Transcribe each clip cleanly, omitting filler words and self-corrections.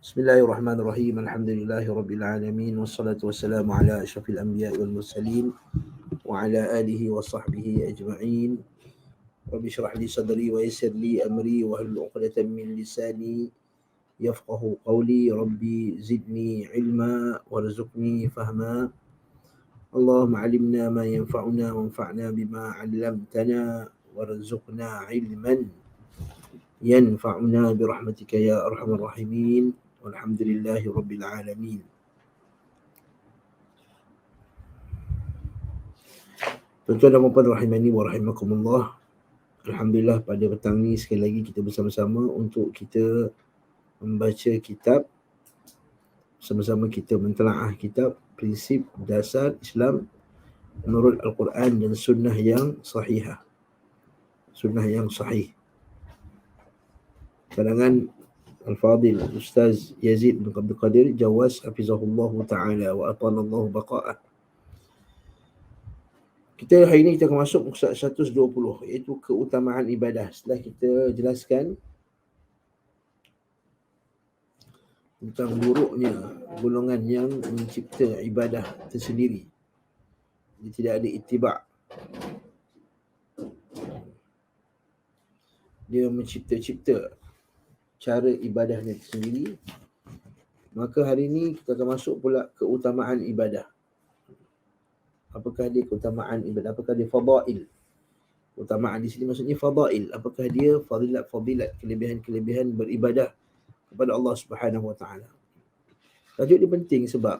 Bismillahirrahmanirrahim. Alhamdulillahirabbil alamin wassalatu wassalamu ala asyrafil anbiya'i wal mursalin wa ala alihi wa sahbihi ajma'in. Rabbi shrah li sadri wa yassir li amri wa hlul 'uqdatam min lisani yafqahu qawli. Rabbi zidni ilma warzuqni fahma. Allahumma 'allimna ma yanfa'una wanfa'na bima 'allamtana warzuqna ilman yanfa'una birahmatika ya arhamar rahimin. Walhamdulillahi rabbil alamin. Tuan-tuan dan puan rahimani wa rahimakumullah. Alhamdulillah pada petang ni sekali lagi kita bersama-sama untuk kita membaca kitab, sama-sama kita mentelaah kitab prinsip dasar Islam menurut Al-Quran dan sunnah yang sahihah. Sunnah yang sahih. Karangan Al-Fadil Ustaz Yazid bin Abdul Qadir Jawas hafizahullah ta'ala wa atalallahu baqa'ah. Kita hari ini kita akan masuk muka 120, iaitu keutamaan ibadah. Setelah kita jelaskan tentang buruknya golongan yang mencipta ibadah tersendiri, dia tidak ada ittiba', dia mencipta-cipta cara ibadahnya sendiri. Maka hari ini kita akan masuk pula keutamaan ibadah. Apakah dia keutamaan ibadah? Apakah dia fadail? Keutamaan di sini maksudnya fadail. Apakah dia fadilat, kelebihan-kelebihan beribadah kepada Allah Subhanahu Wa Taala? Tajuk dia penting sebab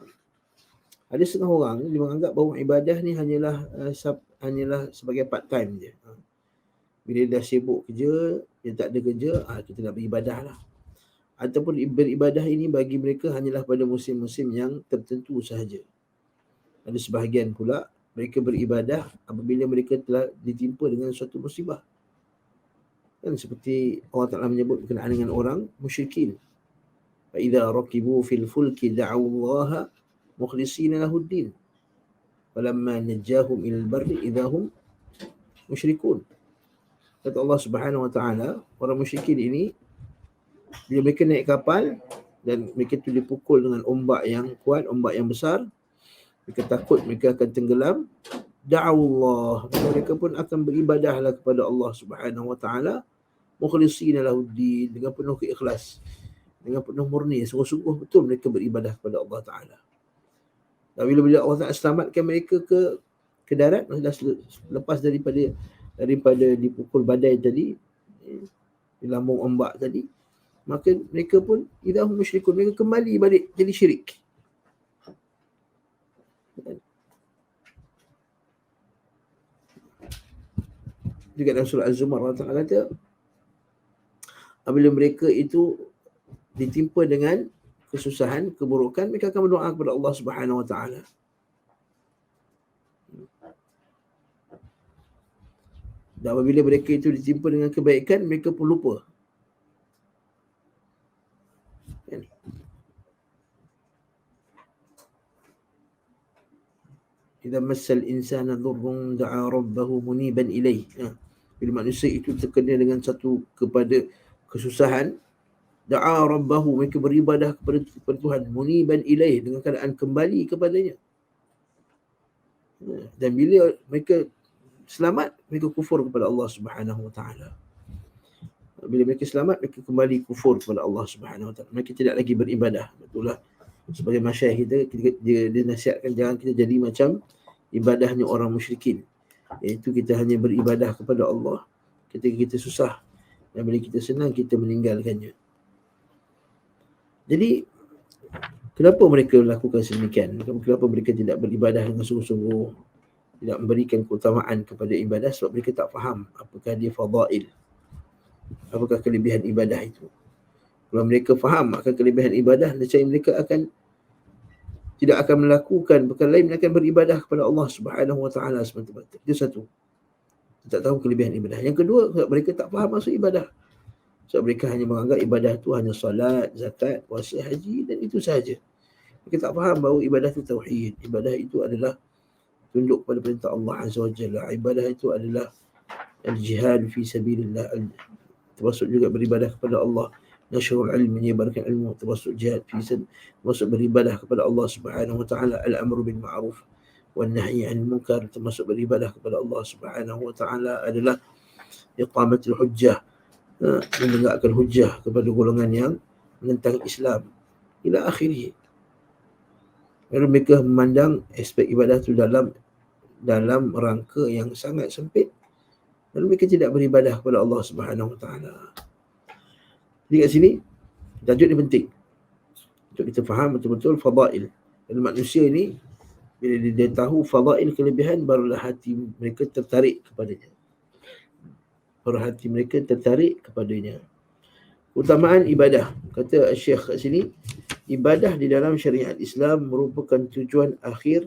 ada setengah orang dia menganggap bahawa ibadah ni hanyalah sebagai part time je. Bila dia dah sibuk kerja, dia tak ada kerja, kita nak beribadah lah. Ataupun beribadah ini bagi mereka hanyalah pada musim-musim yang tertentu sahaja. Ada sebahagian pula mereka beribadah apabila mereka telah ditimpa dengan suatu musibah. Kan seperti Allah Ta'ala menyebut berkenaan dengan orang musyrikin. فَإِذَا رَكِبُوا فِي الْفُلْكِ دَعَوُا اللَّهَ مُخْلِصِينَ لَهُ الدِّينَ فَلَمَّا نَجَّاهُمْ إِلَى الْبَرِّ إِذَا هُمْ مُشْرِكُونَ. Kata Allah Subhanahu Wa Taala, orang musyrikin ini bila mereka naik kapal dan mereka tu dipukul dengan ombak yang kuat, ombak yang besar, mereka takut mereka akan tenggelam, da'awullah, mereka pun akan beribadahlah kepada Allah Subhanahu Wa Taala mukhlishina lahuddin, dengan penuh keikhlas, dengan penuh murni, sungguh-sungguh betul mereka beribadah kepada Allah Taala. Dan bila Allah Taala selamatkan mereka ke darat, lepas daripada dipukul badai tadi, di lambung ombak tadi, maka mereka pun idahum musyrikun, mereka kembali balik jadi syirik. Juga dalam surah Az-Zumar Allah Ta'ala kata, apabila mereka itu ditimpa dengan kesusahan, keburukan, mereka akan berdoa kepada Allah Subhanahu Wa Ta'ala. Dan apabila mereka itu ditimpa dengan kebaikan, mereka pun lupa. Idza massal insana dhurrun da'a rabbahu muniban ilaih. Bila manusia itu terkena dengan satu kepada kesusahan, da'a rabbahu, mereka beribadah kepada Tuhan, muniban ilaih, dengan keadaan kembali kepadanya. Dan bila mereka selamat, mereka kufur kepada Allah Subhanahu Wa Taala. Bila mereka selamat, mereka kembali kufur kepada Allah Subhanahu Wa Taala. Mereka tidak lagi beribadah. Betul lah. Sebagai masyayikh dia nasihatkan jangan kita jadi macam ibadahnya orang musyrikin, iaitu kita hanya beribadah kepada Allah ketika kita susah, dan bila kita senang kita meninggalkannya. Jadi kenapa mereka lakukan sedemikian? Kenapa mereka tidak beribadah dengan sungguh-sungguh, tidak memberikan keutamaan kepada ibadah? Sebab mereka tak faham apakah dia fadail, apakah kelebihan ibadah itu. Kalau mereka faham akan kelebihan ibadah, nescaya mereka tidak akan melakukan perkara lain, mereka akan beribadah kepada Allah Subhanahu Wa Taala semata-mata. Itu satu, tak tahu kelebihan ibadah. Yang kedua, mereka tak faham maksud ibadah. Sebab mereka hanya menganggap ibadah itu hanya solat, zakat, puasa, haji, dan itu sahaja. Mereka tak faham bahawa ibadah itu tauhid. Ibadah itu adalah tunduk kepada perintah Allah Azza wa Jalla. Ibadah itu adalah al-jihad fi sabilillah, termasuk juga beribadah kepada Allah nashrul ilm, menyebarkan ilmu, termasuk jihad fi sabilillah, termasuk beribadah kepada Allah Subhanahu wa taala, al-amru bil ma'ruf wan nahyi 'anil munkar, termasuk beribadah kepada Allah Subhanahu wa taala adalah iqamatul hujjah, menegakkan hujjah kepada golongan yang menentang Islam ila akhirih. Lalu mereka memandang aspek ibadah itu dalam rangka yang sangat sempit. Lalu mereka tidak beribadah kepada Allah Subhanahu wa taala. Jadi kat sini tajuk ni penting untuk kita faham betul-betul fadail. Dan manusia ini bila dia tahu fadail, kelebihan, barulah hati mereka tertarik kepadanya. Baru hati mereka tertarik kepadanya. Utamaan ibadah. Kata Syekh kat sini, ibadah di dalam syariat Islam merupakan tujuan akhir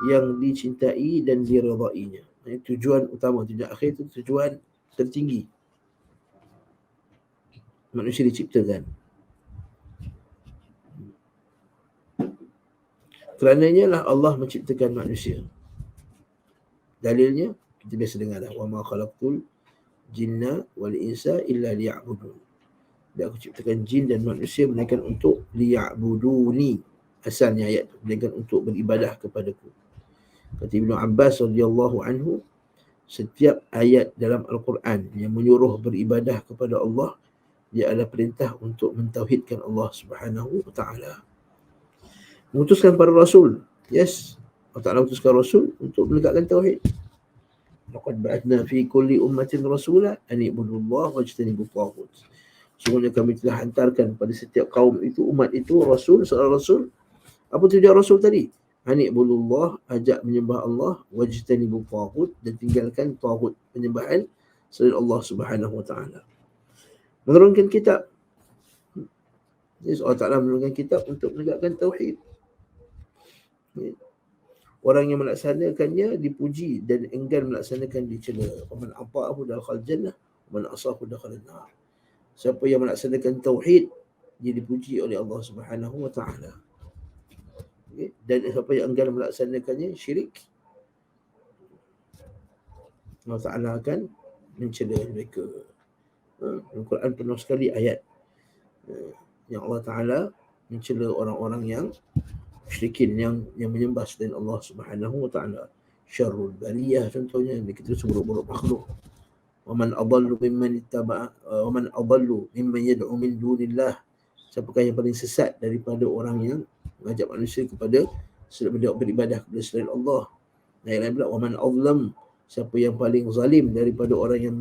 yang dicintai dan diredainya. Tujuan utama, tujuan akhir itu tujuan tertinggi manusia diciptakan. Kerananya lah Allah menciptakan manusia. Dalilnya kita biasa dengar dah, wa ma khalaqtul jinna wal insa illa liya'budun. Dan aku ciptakan jin dan manusia melainkan untuk liya'buduni. Asalnya ayat tu, melainkan untuk beribadah kepadaku. Kata Ibnu Abbas radhiyallahu anhu, setiap ayat dalam Al-Quran yang menyuruh beribadah kepada Allah, dia adalah perintah untuk mentauhidkan Allah Subhanahu wa taala. Mengutuskan para rasul. Yes, Allah Taala utuskan rasul untuk menegakkan tauhid. Laqad ba'athna fi kulli ummatin rasula an i'budullaha wajtanibut taghut. Sungguhnya kami telah hantarkan pada setiap kaum itu, umat itu, rasul, seorang rasul. Apa tujuan rasul tadi? An i'budullah, ajak menyembah Allah, wajtanibut taghut, dan tinggalkan taghut, penyembahan selain Allah Subhanahu wa taala. Menurunkan kitab. Allah Ta'ala menurunkan kitab untuk menegakkan tauhid. Orang yang melaksanakannya dipuji dan enggan melaksanakan dicela. Man ata'ahu dakhala jannah, man asahu dakhala nar. Siapa yang melaksanakan tauhid, dia dipuji oleh Allah Subhanahu wa taala. Dan siapa yang enggan melaksanakannya, syirik, Allah Ta'ala akan mencela mereka. Al-Quran penuh sekali ayat yang Allah Ta'ala mencela orang-orang yang musyrikin, yang menyembah selain Allah Subhanahu wa taala. Syarrul bariyah contohnya, kita seburuk-buruk makhluk. Wa man adallu mimman ittaba'a wa man adallu mimman yad'u min dunillah. Siapakah yang paling sesat daripada orang yang mengajak manusia kepada beribadah kepada selain Allah. Dan yang lain pula, wa man azlam, siapa yang paling zalim daripada orang yang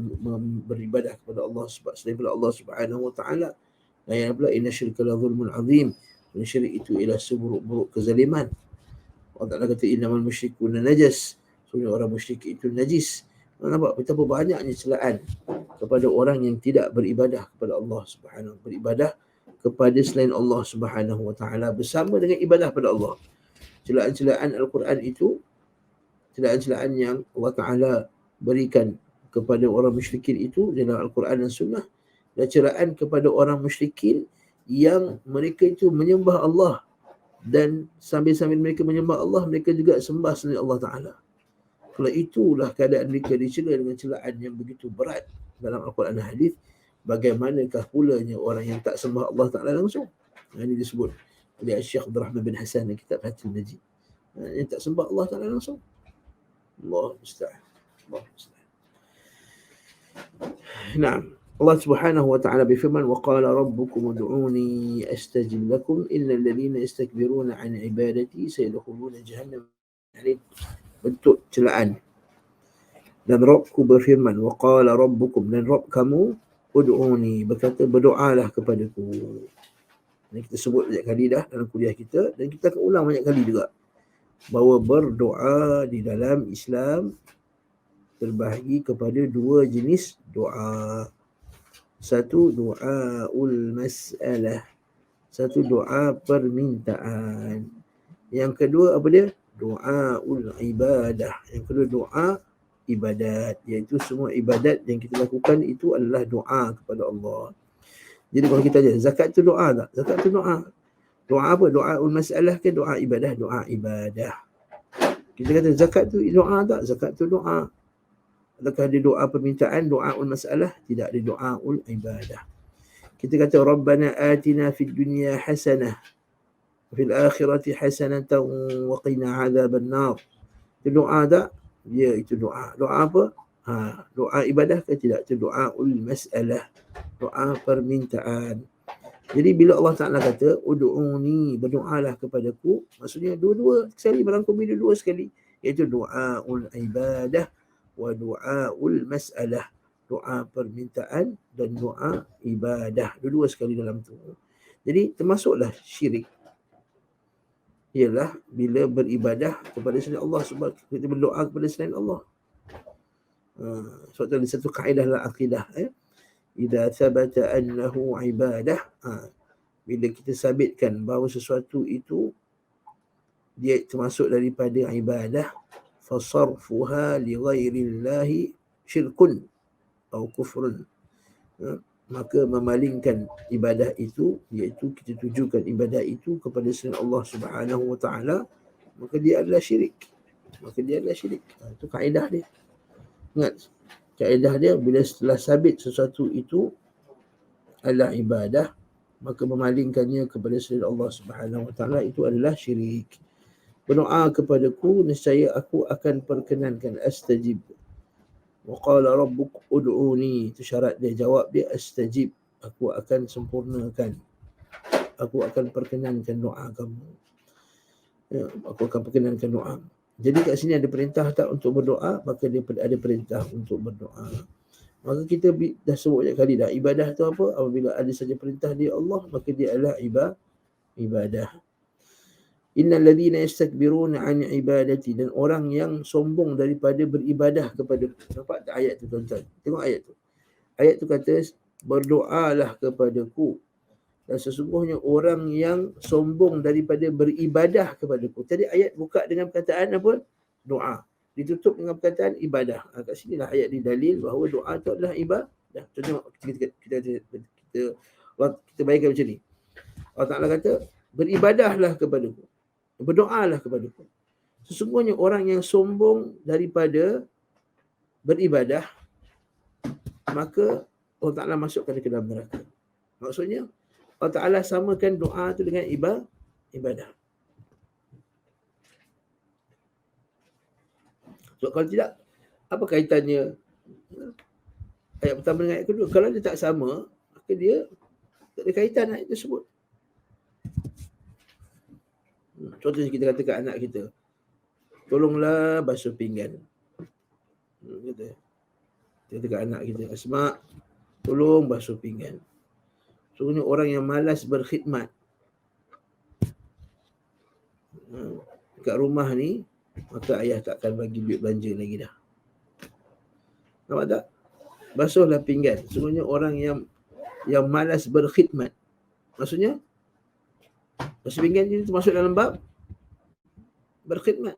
beribadah kepada Allah selain Allah Subhanahu wa taala. Dan yang lain pula, inna syirka la zulmun azim. Dan syirik itu ialah seburuk-buruk kezaliman. Allah Ta'ala kata innamal musyrikuna najas. Sebenarnya orang musyrik itu najis. Nampak betapa banyaknya celaan kepada orang yang tidak beribadah kepada Allah Subhanahu, beribadah kepada selain Allah Subhanahu wa taala bersama dengan ibadah pada Allah. Celaan-celaan Al-Quran itu, celaan-celaan yang Allah Ta'ala berikan kepada orang musyrikin itu dalam Al-Quran dan Sunnah, dan celaan kepada orang musyrikin yang mereka itu menyembah Allah, dan sambil-sambil mereka menyembah Allah, mereka juga sembah selain Allah Ta'ala. Kalau itulah keadaan mereka dicela dengan celaan yang begitu berat dalam Al-Quran dan Hadis, bagaimanakah pulanya orang yang tak sembah Allah Ta'ala langsung? Ini disebut oleh Syekh Abdul Rahman bin Hasan dalam kitab Fathul Majid. Yang tak sembah Allah Ta'ala langsung. Allah musta'an. Allah musta'an. Naam. Allah Subhanahu wa taala berfirman, wa qala rabbukum ud'uni astajib lakum innal ladzina yastakbiruna an ibadati sayadkhuluna jahannam. Bentuk celaan. Dan Rabbku berfirman, wa qala rabbukum, dan Rabb kamu, ud'uni, berkata berdoalah kepadaku. Ini kita sebut banyak kali dah dalam kuliah kita, dan kita akan ulang banyak kali juga, bahawa berdoa di dalam Islam terbahagi kepada dua jenis doa. Satu, doaul mas'alah. Satu, doa permintaan. Yang kedua apa dia? Doaul ibadah. Yang kedua, doa ibadat. Iaitu semua ibadat yang kita lakukan itu adalah doa kepada Allah. Jadi kalau kita tanya, zakat tu doa tak? Zakat tu doa. Doa apa? Doaul mas'alah ke doa ibadah? Doa ibadah. Kita kata zakat tu doa tak? Zakat tu doa. Adakah ada doa permintaan, doaul masalah? Tidak, ada doaul ibadah. Kita kata Rabbana atina fid dunya hasanah fil akhirati hasanatan wa qina adzaban nar. Itu doa tak? Ya, itu doa. Doa apa? Doa ibadah ke tidak? Itu doa mas'alah. Doa permintaan. Jadi bila Allah Ta'ala kata ud'uni, berdoalah kepadaku, maksudnya dua-dua sekali, merangkumi dua-dua sekali, iaitu doaul ibadah wa doaul mas'alah. Doa permintaan dan doa ibadah, dua-dua sekali dalam tu. Jadi termasuklah syirik ialah bila beribadah kepada selain Allah, sebab kita berdoa kepada selain Allah. Sebab tu ada satu kaedah dalam akidah, idza thabata annahu ibadah, bila kita sabitkan bahawa sesuatu itu dia termasuk daripada ibadah, fasarfuha li ghairillahi syirkun atau kufrun, maka memalingkan ibadah itu, iaitu kita tujukan ibadah itu kepada selain Allah Subhanahu wa taala, maka dia adalah syirik. Itu kaedah dia. Ingat, kaedah dia bila setelah sabit sesuatu itu adalah ibadah, maka memalingkannya kepada selain Allah Subhanahu wa taala itu adalah syirik. Berdoa kepadaku, nescaya aku akan perkenankan, astajib. Wa qala rabbuk ud'uni, itu syarat dia, jawab dia astajib, aku akan sempurnakan, aku akan perkenankan doa kamu. Aku akan perkenankan doa. Jadi kat sini ada perintah tak untuk berdoa, maka dia ada perintah untuk berdoa. Maka kita dah sebut banyak kali dah, ibadah tu apa? Apabila ada saja perintah dia Allah, maka dia adalah ibadah. Innal ladzina yastakbiruna an ibadati, dan orang yang sombong daripada beribadah kepada. Nampak tak ayat tu tuan-tuan? Tengok ayat tu. Ayat tu kata berdoalah kepadaku, dan sesungguhnya orang yang sombong daripada beribadah kepadaku. Tadi ayat buka dengan perkataan apa? Doa. Ditutup dengan perkataan ibadah. Kat sinilah ayat ni dalil bahawa doa tu adalah ibadah. Contoh kita bayangkan macam ni. Allah Ta'ala kata beribadahlah kepadaku, berdoalah kepadaku. Sesungguhnya orang yang sombong daripada beribadah, maka Allah Ta'ala masukkan ke dalam neraka. Maksudnya Allah Ta'ala samakan doa tu dengan ibadah. So, kalau tidak, apa kaitannya ayat pertama dengan ayat kedua? Kalau dia tak sama, maka dia tak ada kaitan ayat tersebut. Contohnya kita kata kat anak kita, tolonglah basuh pinggan. Kita kata kat anak kita, Asma, tolong basuh pinggan. Sungguhnya orang yang malas berkhidmat kat rumah ni, maka ayah tak akan bagi duit belanja lagi dah. Nampak tak? Basuhlah pinggan. Sungguhnya orang yang malas berkhidmat. Maksudnya basuh pinggan ni termasuk dalam bab berkhidmat.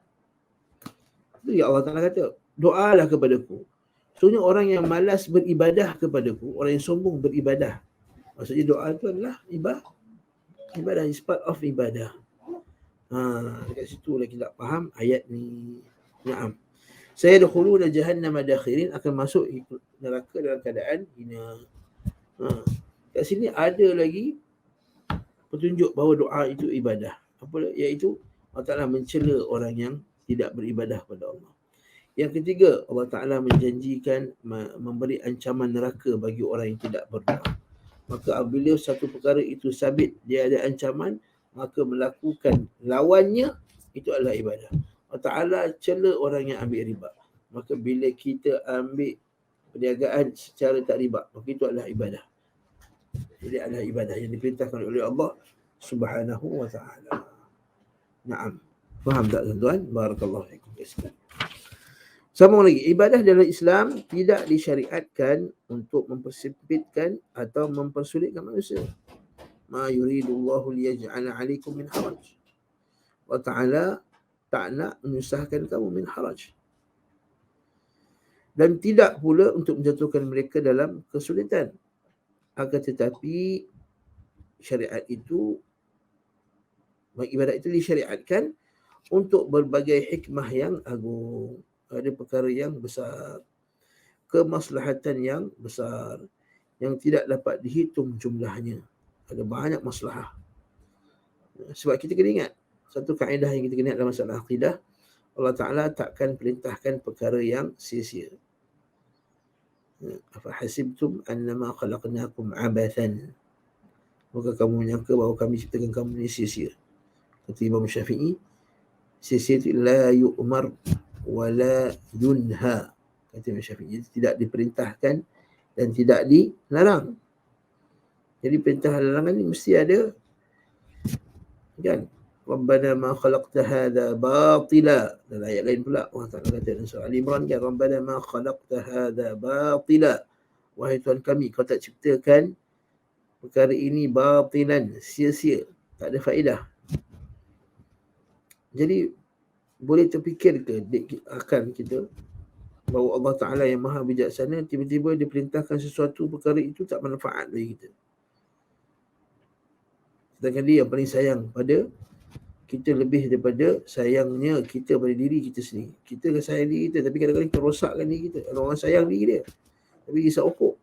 Itu ya Allah Ta'ala kata, doalah kepadaku. Sungguhnya orang yang malas beribadah kepadaku, orang yang sombong beribadah. Maksudnya doa itu adalah ibadah, is part of ibadah. Dekat situ lagi tak faham ayat ni. Naam. Sayadkhuluna jahannama dakhirin, akan masuk neraka dalam keadaan hina. Kat sini ada lagi petunjuk bahawa doa itu ibadah. Apa? Iaitu Allah Ta'ala mencela orang yang tidak beribadah pada Allah. Yang ketiga, Allah Ta'ala menjanjikan memberi ancaman neraka bagi orang yang tidak berdoa. Maka apabila satu perkara itu sabit, dia ada ancaman, maka melakukan lawannya itu adalah ibadah. Allah Ta'ala cela orang yang ambil riba. Maka bila kita ambil perniagaan secara tak riba, maka itu adalah ibadah. Jadi adalah ibadah yang diperintahkan oleh Allah Subhanahu wa Ta'ala. Naam. Faham tak tuan-tuan? Barakallahu fiikum. Sambung lagi, ibadah dalam Islam tidak disyariatkan untuk mempersempitkan atau mempersulitkan manusia. Ma yuridullahu liyaj'ala 'alaikum min haraj. Allah Ta'ala tak nak menyusahkan kamu min haraj. Dan tidak pula untuk menjatuhkan mereka dalam kesulitan. Akan tetapi syariat itu, ibadat itu disyariatkan untuk berbagai hikmah yang agung. Ada perkara yang besar, kemaslahatan yang besar yang tidak dapat dihitung jumlahnya. Ada banyak masalah. Sebab kita kena ingat, satu kaedah yang kita kena ingat dalam masalah akidah, Allah Ta'ala takkan perintahkan perkara yang sia-sia. Afahasibtum annama khalaqnakum abathan. Maka kamu menyangka bahawa kami ciptakan kamu ni sia-sia. Kata Imam Syafi'i, sia-sia itu la yu'mar wa la yunha. Kata Imam Syafi'i, tidak diperintahkan dan tidak dilarang. Jadi perintah larangan ni mesti ada, kan? Rabbana ma khalaqta hadha batila. Dan ayat lain pula Allah Ta'ala kata dalam surah Al-Imran, kan, Rabbana ma khalaqta hadha batila. Wahai Tuhan kami, kau tak ciptakan perkara ini batilan, sia-sia, tak ada faedah. Jadi boleh terfikir ke akal kita bahawa Allah Ta'ala yang maha bijaksana tiba-tiba dia perintahkan sesuatu perkara itu tak manfaat bagi kita, sedangkan dia yang paling sayang pada kita lebih daripada sayangnya kita pada diri kita sendiri. Kita kan sayang diri kita, tapi kadang-kadang kita rosakkan diri kita. Ada orang sayang diri dia tapi risau okok,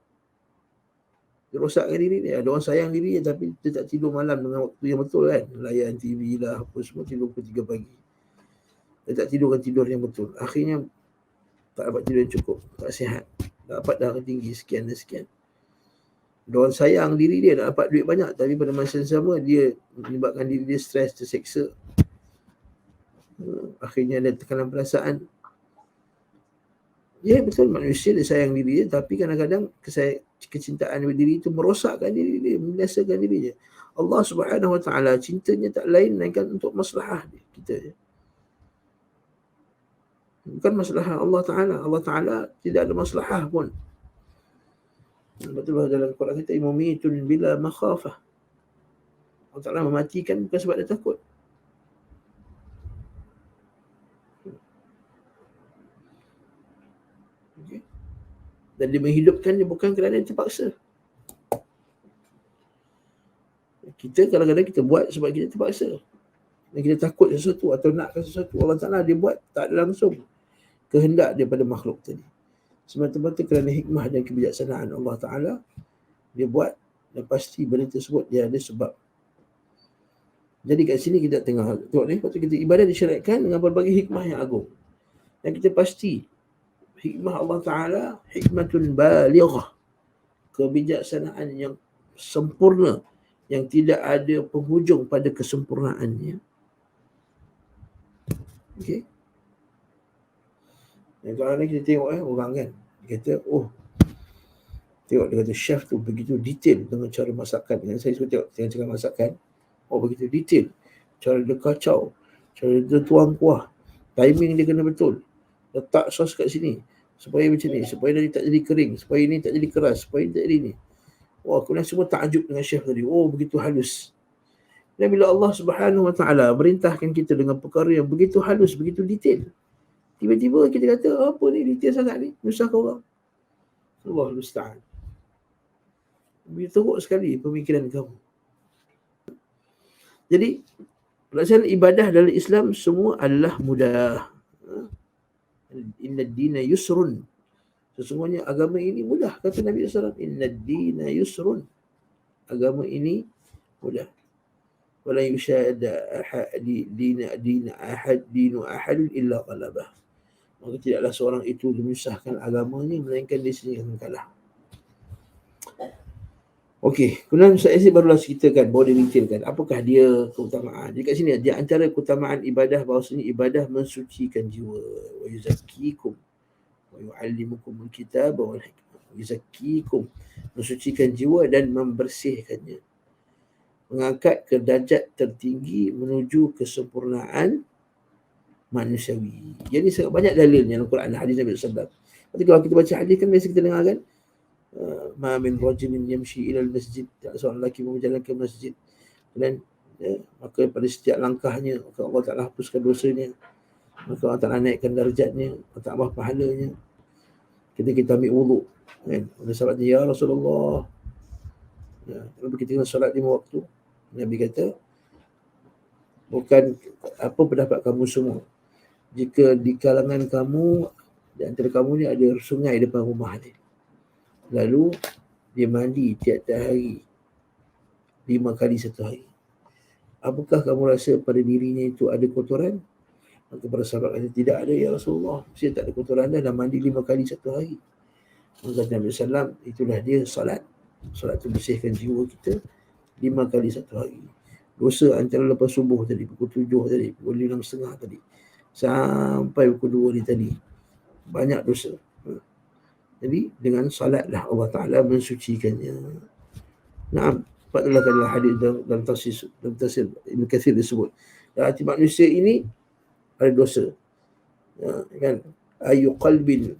dia rosakkan diri dia. Ada orang sayang diri dia tapi dia tak tidur malam dengan waktu yang betul, kan, layan TV lah apa semua, tidur pukul 3 pagi. Dia tak tidurkan tidur yang betul, akhirnya tak dapat tidur yang cukup, tak sihat, tak dapat darah tinggi sekian dan sekian. Ada orang sayang diri dia, nak dapat duit banyak, tapi pada masa yang sama dia menyebabkan diri dia stres, terseksa. Akhirnya ada tekanan perasaan. Ya, betul, manusia dia sayang diri dia, tapi kadang-kadang kecintaan diri itu merosakkan diri dia, membinasakan diri dia. Allah Subhanahu Wa Ta'ala cintanya tak lain melainkan untuk maslahah kita. Bukan maslahah Allah Ta'ala. Allah Ta'ala tidak ada maslahah pun. Betul dalam Quran kita, mumitun bila makhafah. Allah Ta'ala mematikan bukan sebab dia takut. Okay. Dan dia menghidupkan dia bukan kerana dia terpaksa. Kita kadang-kadang kita buat sebab kita terpaksa. Dan kita takut sesuatu atau nakkan sesuatu. Allah Ta'ala dia buat tak ada langsung kehendak daripada makhluk tadi. Semata-mata kerana hikmah dan kebijaksanaan Allah Ta'ala, dia buat, dan pasti benda tersebut dia ada sebab. Jadi kat sini kita tengok ni, waktu kita ibadah disyariatkan dengan berbagai hikmah yang agung. Dan kita pasti hikmah Allah Ta'ala hikmatun balighah, kebijaksanaan yang sempurna, yang tidak ada penghujung pada kesempurnaannya. Okey. Dan kalau ni kita tengok orang kan, dia kata, tengok dia kata chef tu begitu detail dengan cara masakan. Yang saya suka tengok cara masakan, begitu detail, cara dia kacau, cara dia tuang kuah, timing dia kena betul, letak sos kat sini supaya macam ni, supaya dia tak jadi kering, supaya ini tak jadi keras, supaya ini tak jadi ni. Kemudian semua takjub dengan chef tadi. Begitu halus. Dan bila Allah Subhanahu Wa Ta'ala merintahkan kita dengan perkara yang begitu halus, begitu detail, tiba-tiba kita kata, apa ni detail sangat ni, menyusahkan orang. Allahul Musta'an. Begitu teruk sekali pemikiran kamu. Jadi pelaksanaan ibadah dalam Islam semua adalah mudah. Inna dina yusrun. Sesungguhnya agama ini mudah, kata Nabi SAW. Inna dina yusrun. Agama ini mudah. Wala yushada dina ahad dinu ahadun illa qalabah. Maka tidaklah seorang itu menyusahkan agamanya, melainkan dia sendiri akan kalah. Okey, kemudian Ustaz Aziz barulah ceritakan, baru dia detailkan apakah dia keutamaan. Jadi kat sini di antara keutamaan ibadah, bahawasanya ibadah mensucikan jiwa. Wa yuzakkikum wa yu'allimukumul kitab wal hikmah. Yuzakkikum, mensucikan jiwa dan membersihkannya. Mengangkat ke darjat tertinggi menuju kesempurnaan manusiawi. Jadi sangat banyak dalilnya dalam Quran, hadis Nabi SAW. Tapi kalau kita baca hadis kan biasa kita dengar kan, ma min rajulin yamshi ila al-masjid, seorang lelaki berjalan ke masjid, dan maka pada setiap langkahnya maka Allah Ta'ala hapuskan dosanya, maka Allah Ta'ala naikkan darjatnya, Allah Ta'ala pahalanya. Kita ambil wuduk kan, ada sahabat dia, ya Rasulullah, kalau kita kena solat 5 waktu, Nabi kata, bukan apa pendapat kamu semua, jika di kalangan kamu, di antara kamu ni ada sungai depan rumah ni, lalu dia mandi tiap-tiap hari 5 kali satu hari. Apakah kamu rasa pada dirinya itu ada kotoran? Maka para sahabat kata, tidak ada ya Rasulullah. Saya tak ada kotoran dah mandi 5 kali satu hari. Maka Nabi SAW, itulah dia salat. Salat itu bersihkan jiwa kita 5 kali satu hari. Dosa antara lepas subuh tadi, pukul 7 tadi, pukul 6.30 tadi, sampai pukul 2 ni tadi. Banyak dosa. Jadi dengan salatlah Allah Ta'ala mensucikannya. Naam. Pada hadis dalam tafsir Ibn Kathir disebut. Dan hati manusia ini ada dosa. Kan? Ayu qalbin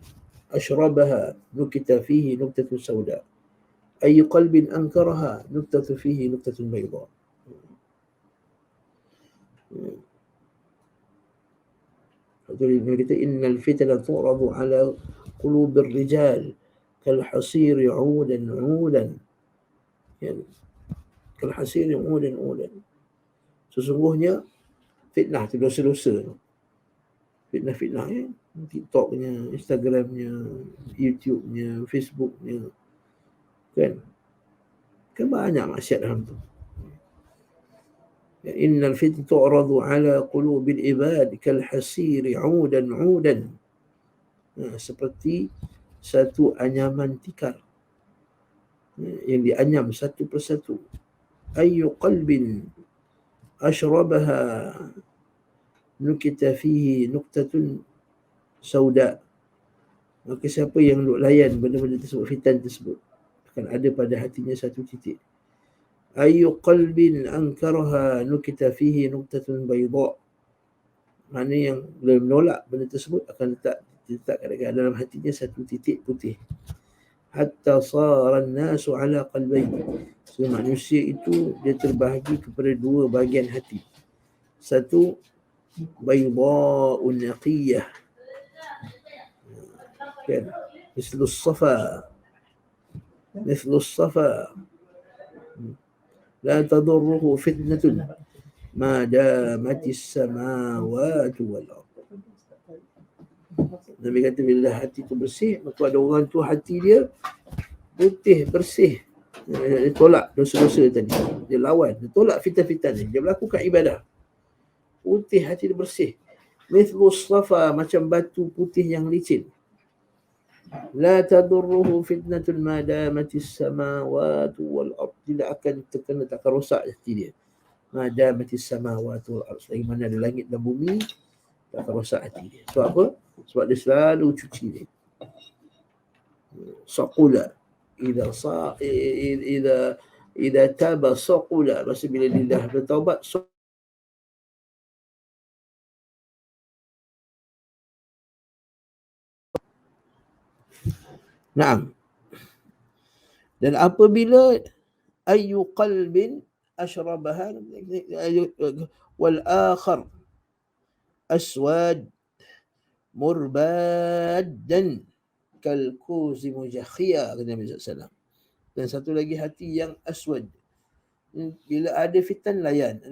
ashrabaha nukita fihi nuktatun sauda. Ayu qalbin ankaraha nuktatu fihi nuktatun bayda. Dia kata innal fitna tu'radu ala qulubir rijal kal hasiri 'udan 'udan. Yani kal hasiri 'udan 'udan. Sesungguhnya fitnah itu dosa-dosa. Fitnah-fitnah ya. TikToknya, Instagramnya, YouTubenya, Facebooknya. Kan banyak maksiat dalam tu. Innal fitnah tu'radu ala qulubil ibad kal hasiri 'udan 'udan. Seperti satu anyaman tikar yang dianyam satu persatu. Ayyu qalbin ashrabaha nukita fihi nuktatun sauda. Maka siapa yang duk layan benda-benda tersebut, fitan tersebut, akan ada pada hatinya satu titik. Ayyu qalbin ankaraha nukita fihi nuktatun bayda. Mana yang belum menolak benda tersebut akan letak kadang-kadang dalam hatinya satu titik putih. Hatta sara an-nasu ala qalbayn. So, manusia itu dia terbahagi kepada dua bahagian hati. Satu bayda'un naqiyah. Kan? Mislus safa. La tadurruhu fitnatun ma damatis samawati wal ardh. Nabi kata bila hati tu bersih, maka ada orang tu hati dia putih, bersih. Dia tolak dosa-dosa tadi. Dia lawan, dia tolak fitan-fitan ni. Dia melakukan ibadah. Putih, hati dia bersih. Mithlus safa, macam batu putih yang licin. La tadurruhu fitnatun ma damatis samawati wal ardh. Tidak akan terkena, tak akan rosak hati dia. Ma damatis samawati wal ardh. Selagi mana ada langit dan bumi, tak akan rosak hati dia. Sebab apa? Sebab dia selalu cuci dia. Saqula. Idza taba saqula. Maksud bila dia dah bertaubat, Naam. Dan apabila ayu qalbin ashrabaha wal akhar aswad murbadan kal kuzi mujakhia, kata Nabi SAW. Dan satu lagi hati yang aswad. Bila ada fitan layan.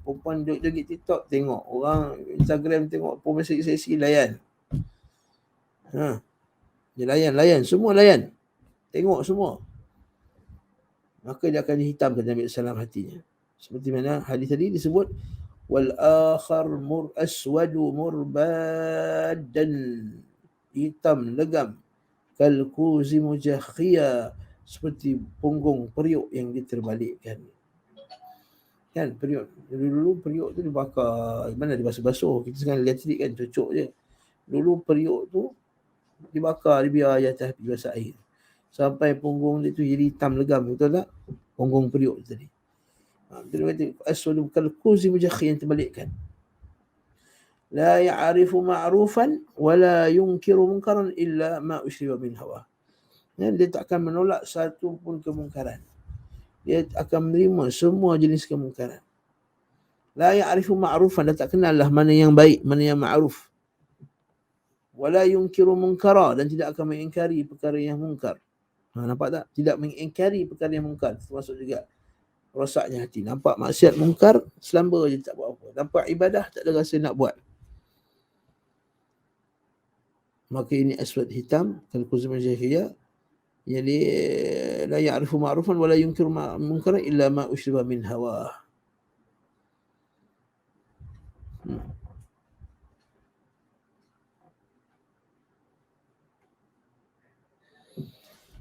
Perempuan joget TikTok tengok, orang Instagram tengok, perempuan seksi layan. Dia layan, semua layan. Tengok semua. Maka dia akan dihitam, kata Nabi SAW, hatinya. Seperti mana hadis tadi disebut wal akhar aswadu murbadan, hitam legam, kal kuzi mujakhia, seperti punggung periuk yang diterbalikkan. Kan periuk dulu periuk tu dibakar, mana dibasuh-basuh, kita sekarang elektrik kan, cucuk je. Dulu periuk tu dibakar, dibiar atas basah air sampai punggung dia tu jadi hitam legam, betul tak? Punggung periuk tadi. Dia kata aswadu kal kuzi mujakhia, yang terbalikkan. La ya'rifu ma'rufan wa la yunkiru munkaran illa ma ushriba min hawa. Dia tak akan menolak satu pun kemungkaran. Dia akan menerima semua jenis kemungkaran. La ya'rifu ma'rufan, dia tak kenal lah mana yang baik, mana yang ma'ruf. Wa la yunkiru munkara, dan tidak akan mengingkari perkara yang mungkar. Nampak tak? Tidak mengingkari perkara yang mungkar, termasuk juga rosaknya hati. Nampak maksiat mungkar, selamba je tak buat apa. Nampak ibadah, tak ada rasa nak buat. Maka ini aswad hitam, kal kuzi mujakhia, Jadi la ya'rifu ma'rufan wa la yunkiru munkaran illa ma ushriba min hawa.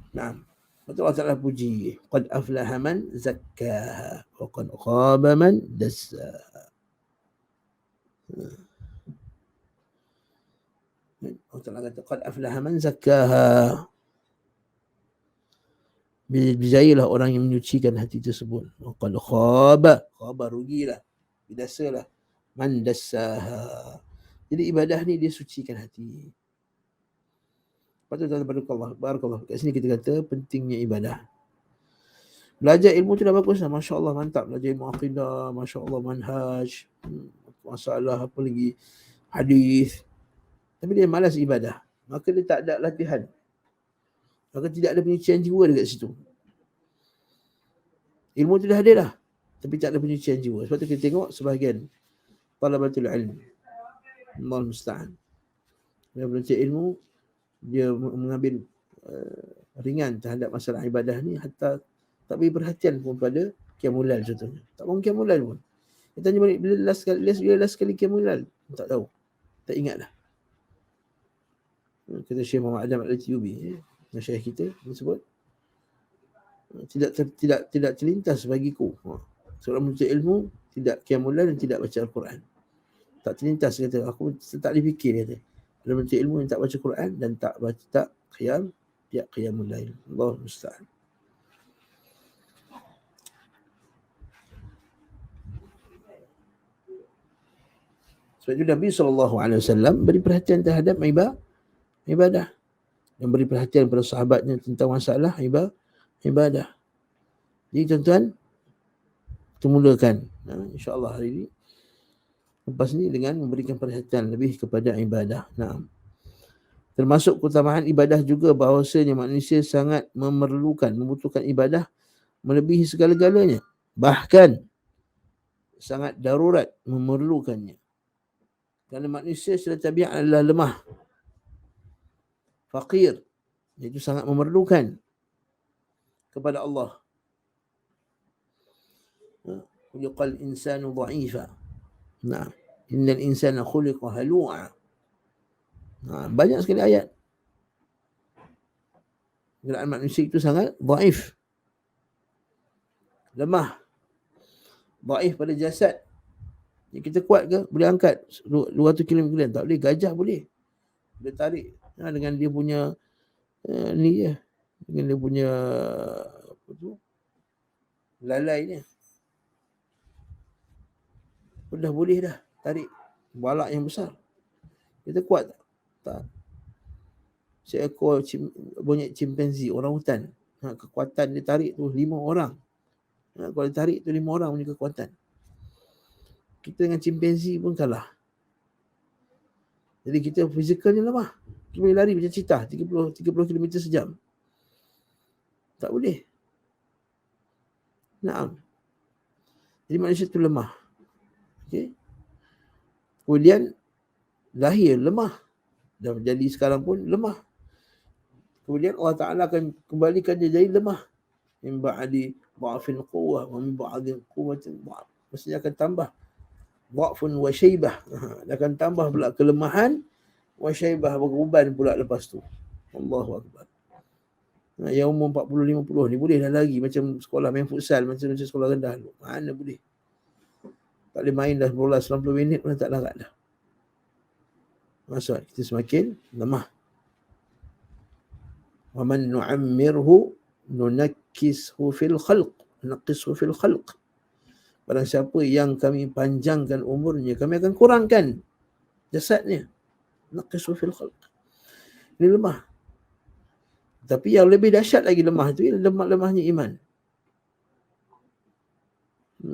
Naam. Betul Allah Ta'ala puji. Qad aflaha man zakkaha wa qad khaba man dassaha. Allah Ta'ala kata qad aflaha man zakkaha. Berjayalah orang yang menyucikan hati tersebut. Wa qad khaba rugilah, bidasalah. Man dassaha. Jadi ibadah ni dia sucikan hati. Patut barakallah. Kat sini kita kata pentingnya ibadah. Belajar ilmu tu dah bagus lah. Masya Allah, mantap. Belajar ilmu aqidah, Masya Allah, manhaj, masalah apa lagi, hadis. Tapi dia malas ibadah. Maka dia tak ada latihan. Maka tidak ada penyucian jiwa dekat situ. Ilmu tu dah ada dah. Tapi tak ada penyucian jiwa. Sebab tu kita tengok sebahagian talabatul ilm, Allah musta'an, dia belajar ilmu, dia mengambil ringan terhadap masalah ibadah ni, hatta tak beri perhatian pun pada qiyamul lail contohnya. Tak bangun qiyamul lail pun. Kita tanya balik bila last kali qiyamul lail, tak tahu. Tak ingat dah. Kata Syekh Muhammad Adam Al-Atyubi, masyayikh kita disebut, tidak terlintas bagiku seorang menuntut ilmu tidak qiyamul lail dan tidak baca Al-Quran. Tak terlintas, kata aku tak boleh fikir, kata ada menuntut ilmu yang tak baca Quran dan tak qiyamul lail. Allah musta'an. Sebab itu Nabi SAW beri perhatian terhadap ibadah, dan beri perhatian pada sahabatnya tentang masalah ibadah. Jadi tuan-tuan, kita mulakan insya-Allah hari ini lepas ni dengan memberikan perhatian lebih kepada ibadah. Termasuk keutamaan ibadah juga bahawasanya manusia sangat membutuhkan ibadah melebihi segala-galanya. Bahkan sangat darurat memerlukannya. Kerana manusia secara tabiat adalah lemah, fakir, iaitu sangat memerlukan kepada Allah. Khuliqal insanu dha'ifa. Innal insana khuliqa halu'a. Banyak sekali ayat. Kerana manusia itu sangat dhaif, lemah, dhaif pada jasad. Kita kuat ke? Boleh angkat 200 km kemudian? Tak boleh. Gajah boleh. Dia tarik dengan dia punya ni je. Dengan dia punya apa tu, lalai ni. Dah boleh dah tarik balak yang besar. Kita kuat tak? Tak. Seekor monyet chimpanzee, orang hutan, kekuatan dia tarik tu 5 orang. Kalau dia tarik tu 5 orang punya kekuatan. Kita dengan chimpanzee pun kalah. Jadi kita fizikalnya lemah. Kita boleh lari macam cheetah 30 km sejam. Tak boleh. Jadi manusia tu lemah. Okay. Kemudian lahir lemah, dan jadi sekarang pun lemah. Kemudian Allah Ta'ala akan kembalikan dia jadi lemah. Min ba'di dha'fin quwwah wa min ba'di quwwatin dha'f. Maksudnya akan tambah dha'fun wa syaibah. Dia akan tambah pula kelemahan, wa syaibah, beruban pula lepas tu. Allahu Akbar. Yang umur 40-50 ni boleh dah lagi macam sekolah main futsal, macam sekolah rendah dulu. Mana boleh. Tak boleh main dah bola 90 minit pun tak larat dah. Maksud kita semakin lemah. Wa man nu'ammirhu nunakkishu fil khalq. Naqishu fil khalq. Barang siapa yang kami panjangkan umurnya, kami akan kurangkan jasadnya. Naqishu fil khalq. Ini lemah. Tapi yang lebih dahsyat lagi lemah itu ialah lemahnya iman.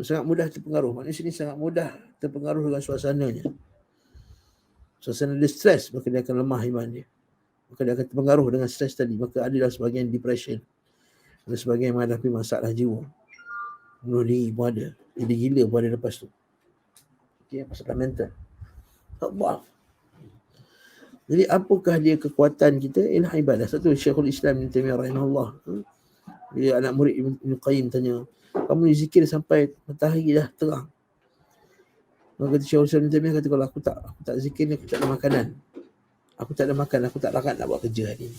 Sangat mudah terpengaruh. Manusia ini sangat mudah terpengaruh dengan suasananya. Suasana dia stres, maka dia akan lemah iman dia. Maka dia akan terpengaruh dengan stres tadi. Maka adalah sebagian depression. Ada sebagian yang menghadapi masalah jiwa. Bunuh diri pun ada. Jadi gila pun ada lepas tu. Okay, masalah mental. Allah. Jadi apakah dia kekuatan kita? Ialah ibadah. Satu Syekhul Islam Ibn Taimiyah rahimahullah. Bila anak murid Ibn Qayyim tanya, kamu zikir sampai matahari dah terang. Maka kata Syekhul Islam Ibn Taimiyah kata, kalau aku tak zikir ni, aku tak ada makanan. Aku tak ada makan, aku tak larat nak buat kerja hari ni.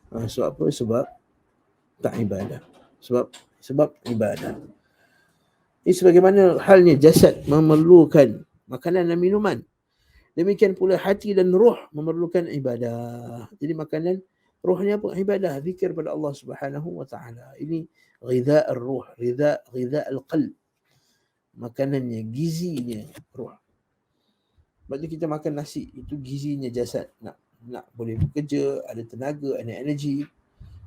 Sebab apa? Sebab tak ibadah. Sebab ibadah. Ini sebagaimana halnya jasad memerlukan makanan dan minuman. Demikian pula hati dan roh memerlukan ibadah. Jadi makanan rohnya apa? Ibadah, zikir pada Allah Subhanahu wa taala. Ini ghidha ar-ruh, ghidha al-qalb. Makanannya, gizinya roh. Sebab tu kita makan nasi, itu gizinya jasad. Nak boleh bekerja, ada tenaga, ada energi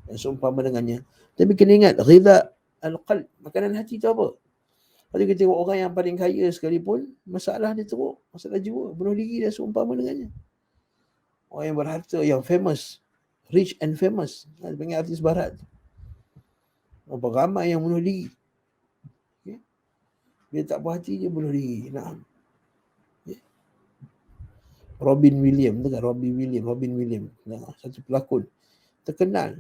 dan seumpama dengannya. Tapi kena ingat, ghidha al-qalb, makanan hati tu apa? Kalau kita tengok orang yang paling kaya sekalipun, masalah dia teruk, masalah jiwa, bunuh diri dan seumpama dengannya. Orang yang berharta, yang famous, rich and famous, panggil artis barat. Berapa ramai yang bunuh diri. Okay? Dia tak puas hati, dia bunuh diri. Okay? Robin Williams, satu pelakon terkenal,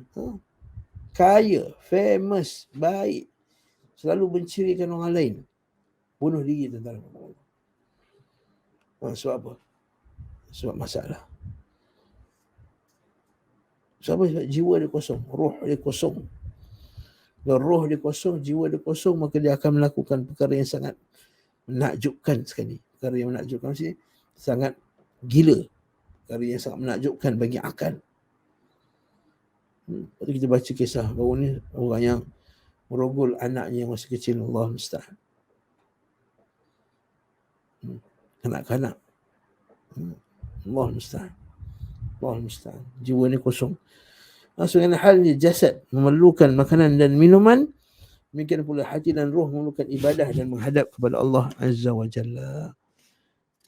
kaya, famous, baik, selalu mencirikan orang lain, bunuh diri tentang Allah. Sebab apa? Sebab masalah. Sebab jiwa dia kosong, roh dia kosong. Kalau roh dia kosong, jiwa dia kosong, maka dia akan melakukan perkara yang sangat menakjubkan sekali. Perkara yang menakjubkan sini sangat gila. Perkara yang sangat menakjubkan bagi akal. Lepas tu kita baca kisah baru ni, orang yang merogol anaknya yang masih kecil, Allah musta'an. Kanak-kanak. Allah musta'an. Allah musta'an. Jiwa ni kosong. Maksudnya halnya jasad memerlukan makanan dan minuman, demikian pula hati dan roh memerlukan ibadah dan menghadap kepada Allah Azza wa Jalla.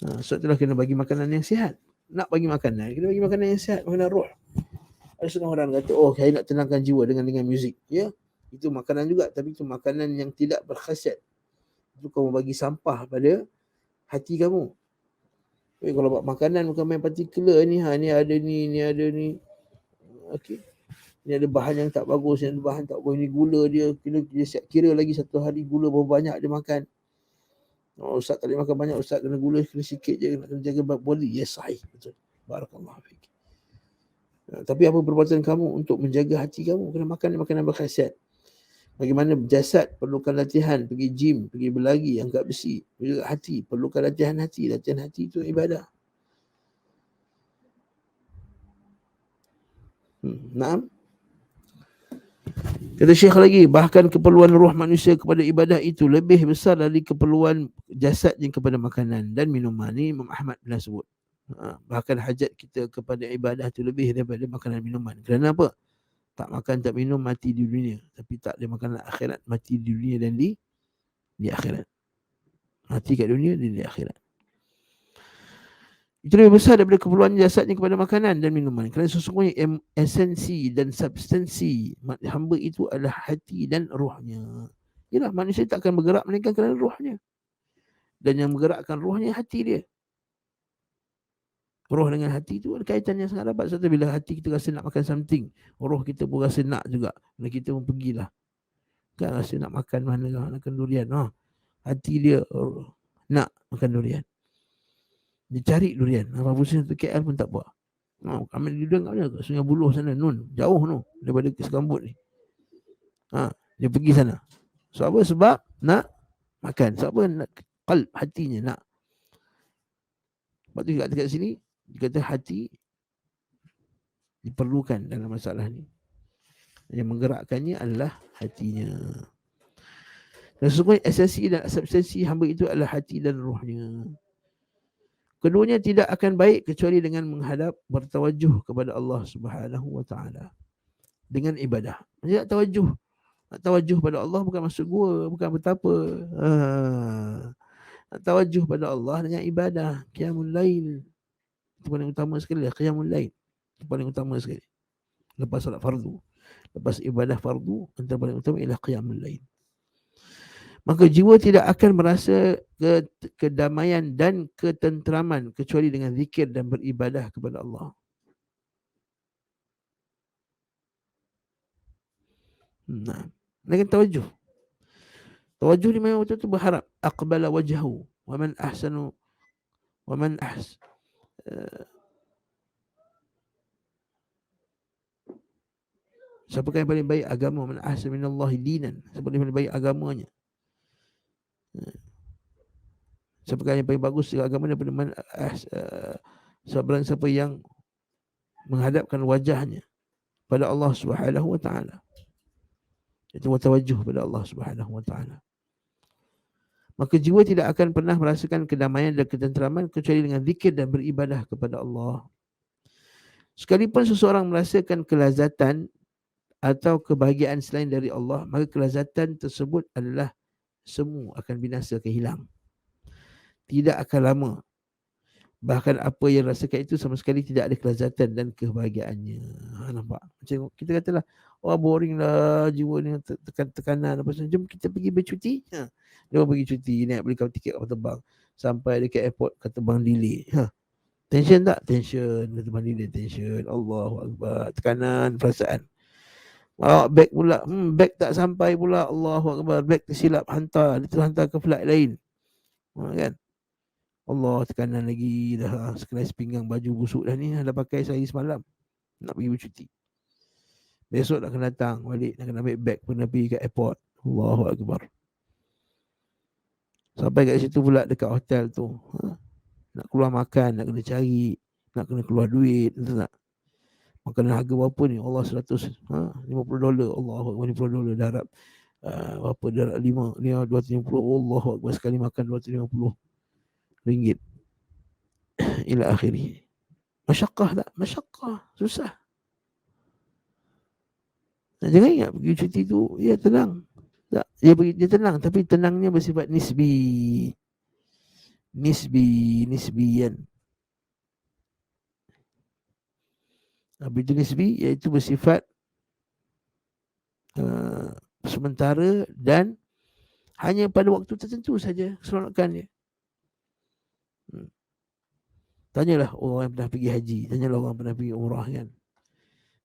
Sebab itulah kena bagi makanan yang sihat. Nak bagi makanan, kena bagi makanan yang sihat, makanan roh. Ada setengah orang kata, saya nak tenangkan jiwa dengan muzik. Ya, itu makanan juga, tapi itu makanan yang tidak berkhasiat. Itu kamu bagi sampah pada hati kamu. Tapi kalau buat makanan bukan main particular ni, ni ada ni. Okey. Ini ada bahan yang tak bagus, ini ada bahan tak bagus, ini gula dia, dia siap kira lagi satu hari gula berapa banyak dia makan. Ustaz tak boleh makan banyak, Ustaz kena gula kena sikit je, nak kena jaga body. Yes, sahih, betul. Barakallahu fiik. Tapi apa perbuatan kamu untuk menjaga hati kamu? Kena makan makanan berkhasiat. Bagaimana jasad perlukan latihan, pergi gym, pergi berlari, angkat besi. Juga hati perlukan latihan hati. Latihan hati itu ibadah. Naam. Kata Syekh lagi, bahkan keperluan roh manusia kepada ibadah itu lebih besar dari keperluan jasadnya kepada makanan dan minuman. Ini Imam Ahmad pernah sebut. Bahkan hajat kita kepada ibadah itu lebih daripada makanan minuman. Kerana apa? Tak makan tak minum mati di dunia, tapi tak ada makanan akhirat, mati di dunia dan di akhirat. Mati kat dunia dan di akhirat. Itu lebih besar daripada keperluan jasadnya kepada makanan dan minuman. Kerana sesungguhnya esensi dan substansi hamba itu adalah hati dan rohnya. Yalah, manusia tak akan bergerak melainkan kerana rohnya. Dan yang bergerakkan rohnya hati dia. Roh dengan hati itu ada kaitan yang sangat rapat. Sebab bila hati kita rasa nak makan something, roh kita pun rasa nak juga. Dan kita pun pergilah. Kan rasa nak makan mana lah, nak makan durian. Hati dia nak makan durian. Dia cari durian. Apa pusing satu KL pun tak buat. Ambil durian kat mana? Kat Sungai Buloh sana. Jauh daripada Sekambut ni. Dia pergi sana. Sebab apa? Sebab nak makan. Sebab apa? Nak qalb, hatinya nak. Sebab tu dekat sini dia kata hati diperlukan dalam masalah ni. Yang menggerakkannya adalah hatinya. Dan sesungguhnya esensi dan substansi hamba itu adalah hati dan rohnya. Keduanya tidak akan baik kecuali dengan menghadap, bertawajuh kepada Allah Subhanahu wa taala dengan ibadah. Dia nak tawajuh pada Allah bukan masuk gua, bukan bertapa. Nak tawajuh pada Allah dengan ibadah, qiyamul lail. Itu paling utama sekali, qiyamul lail. Itu paling utama sekali. Lepas solat fardu, lepas ibadah fardu, antara paling utama ialah qiyamul lail. Maka jiwa tidak akan merasa kedamaian dan ketenteraman kecuali dengan zikir dan beribadah kepada Allah. Nah, dengan tawajuh. Tawajuh ni memang betul-betul berharap. Aqbala wajhahu wa man ahsanu wa man siapa yang paling baik agama, man ahsanu minallahi dinan, siapa yang paling baik agamanya. Siapa yang paling bagus agama daripada siapa yang menghadapkan wajahnya pada Allah Subhanahu wa taala. Itu tawajuh pada Allah Subhanahu wa taala. Maka jiwa tidak akan pernah merasakan kedamaian dan ketenteraman kecuali dengan zikir dan beribadah kepada Allah. Sekalipun seseorang merasakan kelazatan atau kebahagiaan selain dari Allah, maka kelazatan tersebut adalah semu, akan binasa, akan hilang. Tidak akan lama. Bahkan apa yang rasakan itu sama sekali tidak ada kelazatan dan kebahagiaannya. Nampak? Macam kita katalah, oh boring lah jiwa ni, tekanan apa semua. Jom kita pergi bercuti. Dia pergi cuti, naik beli tiket kapal terbang. Sampai dekat airport, kapal terbang delay. Tension tak? Tension. Kapal terbang delay, tension. Allahu Akbar. Tekanan, perasaan. Bawa beg pula. Beg tak sampai pula. Allahu Akbar. Beg tersilap hantar. Dia terhantar ke flight lain. Kan? Allah, tekanan lagi. Dah sekelas pinggang baju busuk dah ni. Dah pakai sehari semalam. Nak pergi bercuti. Besok nak kena datang balik. Nak kena ambil beg pun nak pergi ke airport. Allahu Akbar. Sampai kat situ pula dekat hotel tu. Nak keluar makan. Nak kena cari. Nak kena keluar duit. Betul tak? Makanan harga berapa ni? Allah $150. Allahu Akbar, $50 dah harap. Berapa dah harap 250. Allahu Akbar, sekali makan $250. Ila akhirih. Masyakkah tak? Masyakkah. Susah. Jangan ingat pergi cuti tu, ya tenang. Tak, dia tenang. Tapi tenangnya bersifat nisbi. Nisbian. Apa itu nisbi? Iaitu bersifat sementara dan hanya pada waktu tertentu saja keseronokan dia. Tanyalah orang yang pernah pergi haji, tanyalah orang yang pernah pergi umrah kan.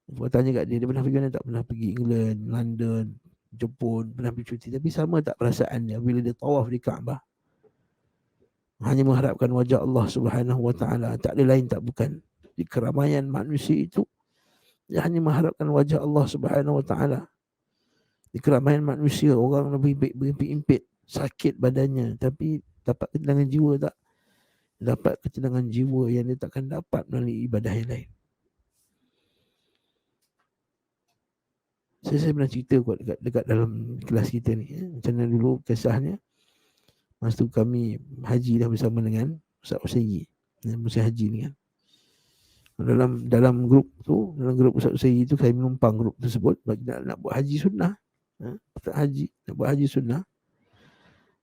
Buat tanya kat dia pernah pergi mana? Tak pernah pergi England, London, Jepun, pernah pergi cuti. Tapi sama tak perasaan dia bila dia tawaf di Kaabah? Hanya mengharapkan wajah Allah Subhanahu wa taala, tak ada lain tak bukan. Di keramaian manusia itu, dia hanya mengharapkan wajah Allah Subhanahu wa taala. Di keramaian manusia, orang lebih berhimpit-himpit, sakit badannya, tapi dapat ketenangan jiwa tak? Dapat ketenangan jiwa yang dia takkan dapat melalui ibadah yang lain. Saya pernah cerita kot dekat dalam kelas kita ni. Macam mana dulu kisahnya. Masa tu kami haji dah bersama dengan Ustaz Usayyi. Musim haji ni kan. Dalam grup tu, dalam grup Ustaz Usayyi tu, saya menumpang grup tersebut bagi nak buat haji sunnah. Nak buat haji sunnah.